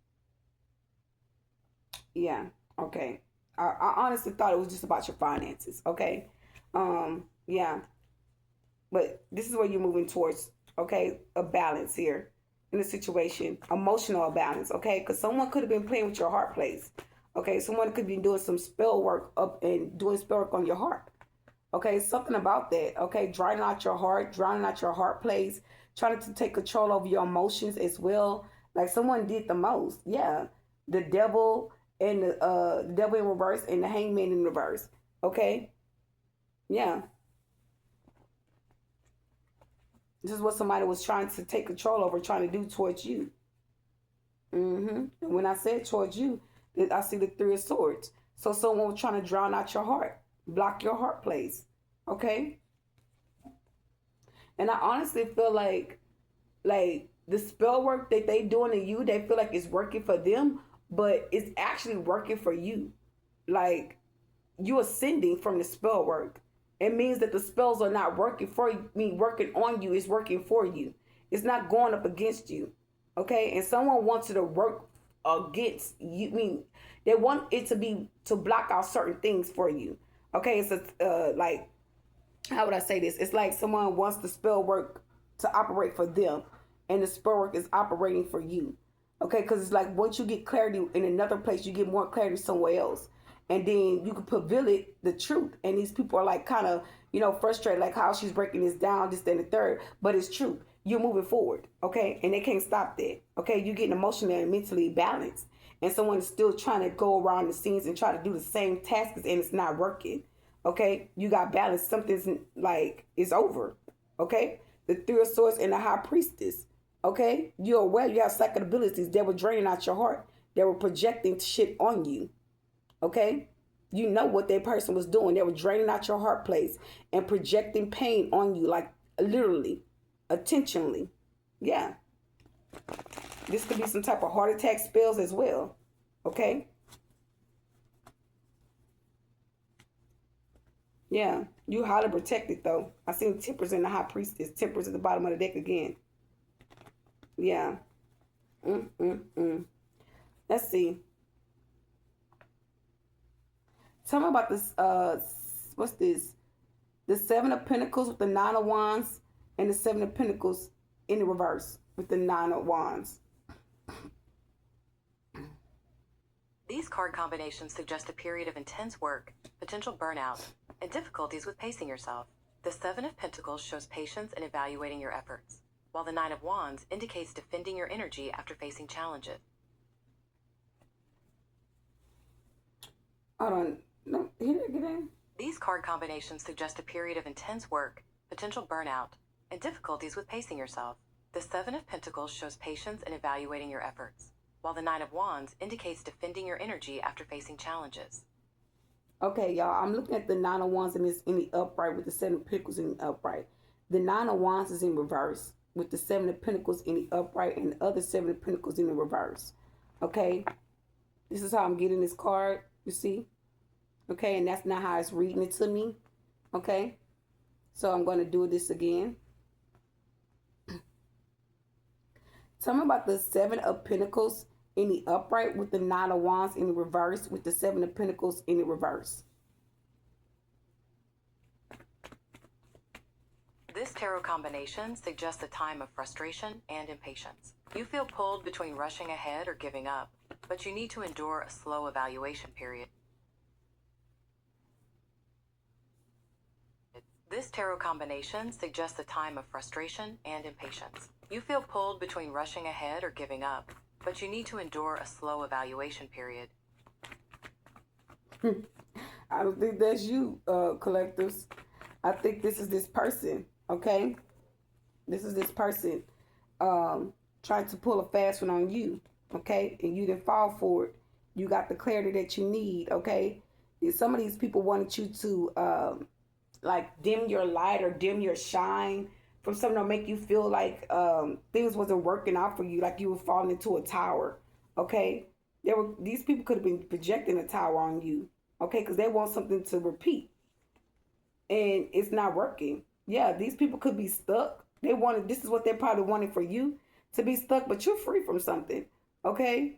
Yeah, okay. I honestly thought it was just about your finances, okay? Yeah. But this is where you're moving towards, okay? A balance here in the situation. Emotional balance, okay? Because someone could have been playing with your heart place. Okay, someone could be doing some spell work up and doing spell work on your heart. Okay, something about that. Okay, drowning out your heart place, trying to take control over your emotions as well. Like someone did the most. Yeah, the devil and the devil in reverse and the hangman in reverse. Okay? Yeah. This is what somebody was trying to take control over, trying to do towards you. And when I said towards you, I see the Three of Swords. So someone was trying to drown out your heart, block your heart place. Okay? And I honestly feel like the spell work that they doing to you, they feel like it's working for them, but it's actually working for you. Like, you ascending from the spell work. It means that the spells are not working for you, working on you, it's working for you. It's not going up against you. Okay? And someone wants to work against you. They want it to block out certain things for you. Okay? It's like, how would I say this? It's like someone wants the spell work to operate for them, and the spell work is operating for you. Okay? Because it's like once you get clarity in another place, you get more clarity somewhere else. And then you can pavil the truth. And these people are like kind of, frustrated, like how she's breaking this down, this, then the third. But it's true. You're moving forward. Okay? And they can't stop that. Okay? You're getting emotionally and mentally balanced. And someone is still trying to go around the scenes and try to do the same tasks, and it's not working. Okay? You got balance. Something's like, it's over. Okay? The Three of Swords and the High Priestess. Okay? You're aware you have psychic abilities. They were draining out your heart. They were projecting shit on you. Okay? You know what that person was doing. They were draining out your heart place and projecting pain on you, like literally, intentionally. Yeah. This could be some type of heart attack spells as well. Okay? Yeah. You highly protected though. I seen Temperance in the High Priestess. Temperance at the bottom of the deck again. Yeah. Let's see. Tell me about this, what's this? The Seven of Pentacles with the Nine of Wands and the Seven of Pentacles in the reverse with the Nine of Wands. These card combinations suggest a period of intense work, potential burnout, and difficulties with pacing yourself. The Seven of Pentacles shows patience in evaluating your efforts, while the Nine of Wands indicates defending your energy after facing challenges. Hold on. No, hit it again. These card combinations suggest a period of intense work, potential burnout, and difficulties with pacing yourself. The Seven of Pentacles shows patience in evaluating your efforts, while the Nine of Wands indicates defending your energy after facing challenges. Okay, y'all, I'm looking at the Nine of Wands and it's in the upright with the Seven of Pentacles in the upright. The Nine of Wands is in reverse with the Seven of Pentacles in the upright and the other Seven of Pentacles in the reverse. Okay, this is how I'm getting this card, you see? Okay, and that's not how it's reading it to me. Okay, so I'm going to do this again. Tell me about the Seven of Pentacles in the upright with the Nine of Wands in the reverse with the Seven of Pentacles in the reverse. This tarot combination suggests a time of frustration and impatience. You feel pulled between rushing ahead or giving up, but you need to endure a slow evaluation period. This tarot combination suggests a time of frustration and impatience. You feel pulled between rushing ahead or giving up, but you need to endure a slow evaluation period. I don't think that's you, collectors. I think this is this person, okay? This is this person trying to pull a fast one on you, okay? And you didn't fall for it. You got the clarity that you need, okay? And some of these people wanted you to like dim your light or dim your shine from something to make you feel like things wasn't working out for you, like you were falling into a tower. Okay, these people could have been projecting a tower on you. Okay, because they want something to repeat, and it's not working. Yeah, these people could be stuck. This is what they probably wanted for you to be stuck, but you're free from something. Okay,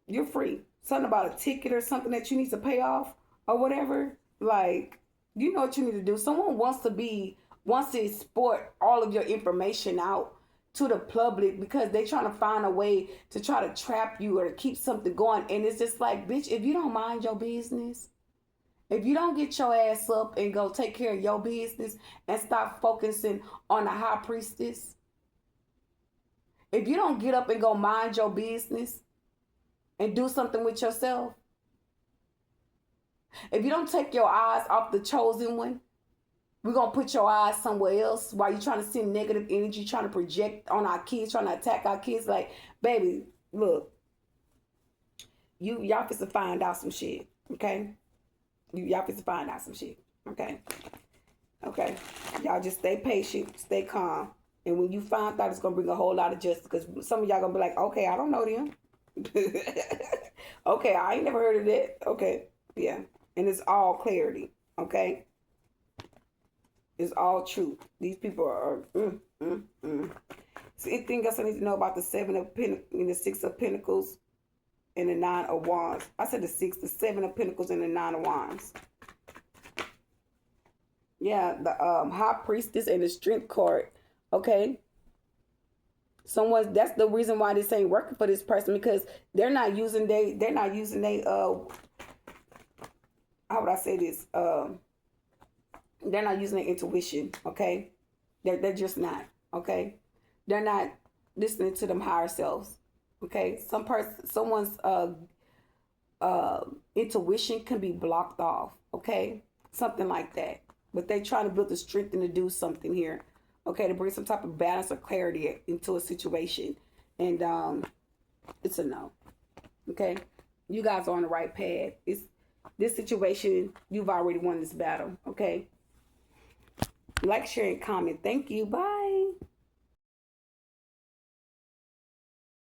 you're free. Something about a ticket or something that you need to pay off or whatever. Like, you know what you need to do. Someone wants to export all of your information out to the public because they're trying to find a way to try to trap you or to keep something going. And it's just like, bitch, if you don't mind your business, if you don't get your ass up and go take care of your business and stop focusing on the High Priestess, if you don't get up and go mind your business, and do something with yourself? If you don't take your eyes off the chosen one, we're going to put your eyes somewhere else while you're trying to send negative energy, trying to project on our kids, trying to attack our kids. Like, baby, look, y'all fit to find out some shit, okay? Y'all fit to find out some shit, okay? Okay. Y'all just stay patient, stay calm. And when you find out, it's going to bring a whole lot of justice, because some of y'all going to be like, okay, I don't know them. Okay, I ain't never heard of that. Okay, yeah. And it's all clarity, okay? It's all truth. These people are. So anything else I need to know about the the 6 of Pentacles, and the 9 of Wands? I said the 6, the 7 of Pentacles, and the 9 of Wands. Yeah, the High Priestess and the Strength card. Okay. That's the reason why this ain't working for this person, because they're not using how would I say this? They're not using their intuition, okay? They're just not, okay? They're not listening to them higher selves, okay? Someone's intuition can be blocked off, okay? Something like that. But they're trying to build the strength and to do something here, okay? To bring some type of balance or clarity into a situation. And it's a no, okay? You guys are on the right path. This situation, you've already won this battle, okay? Like, share, and comment. Thank you. Bye.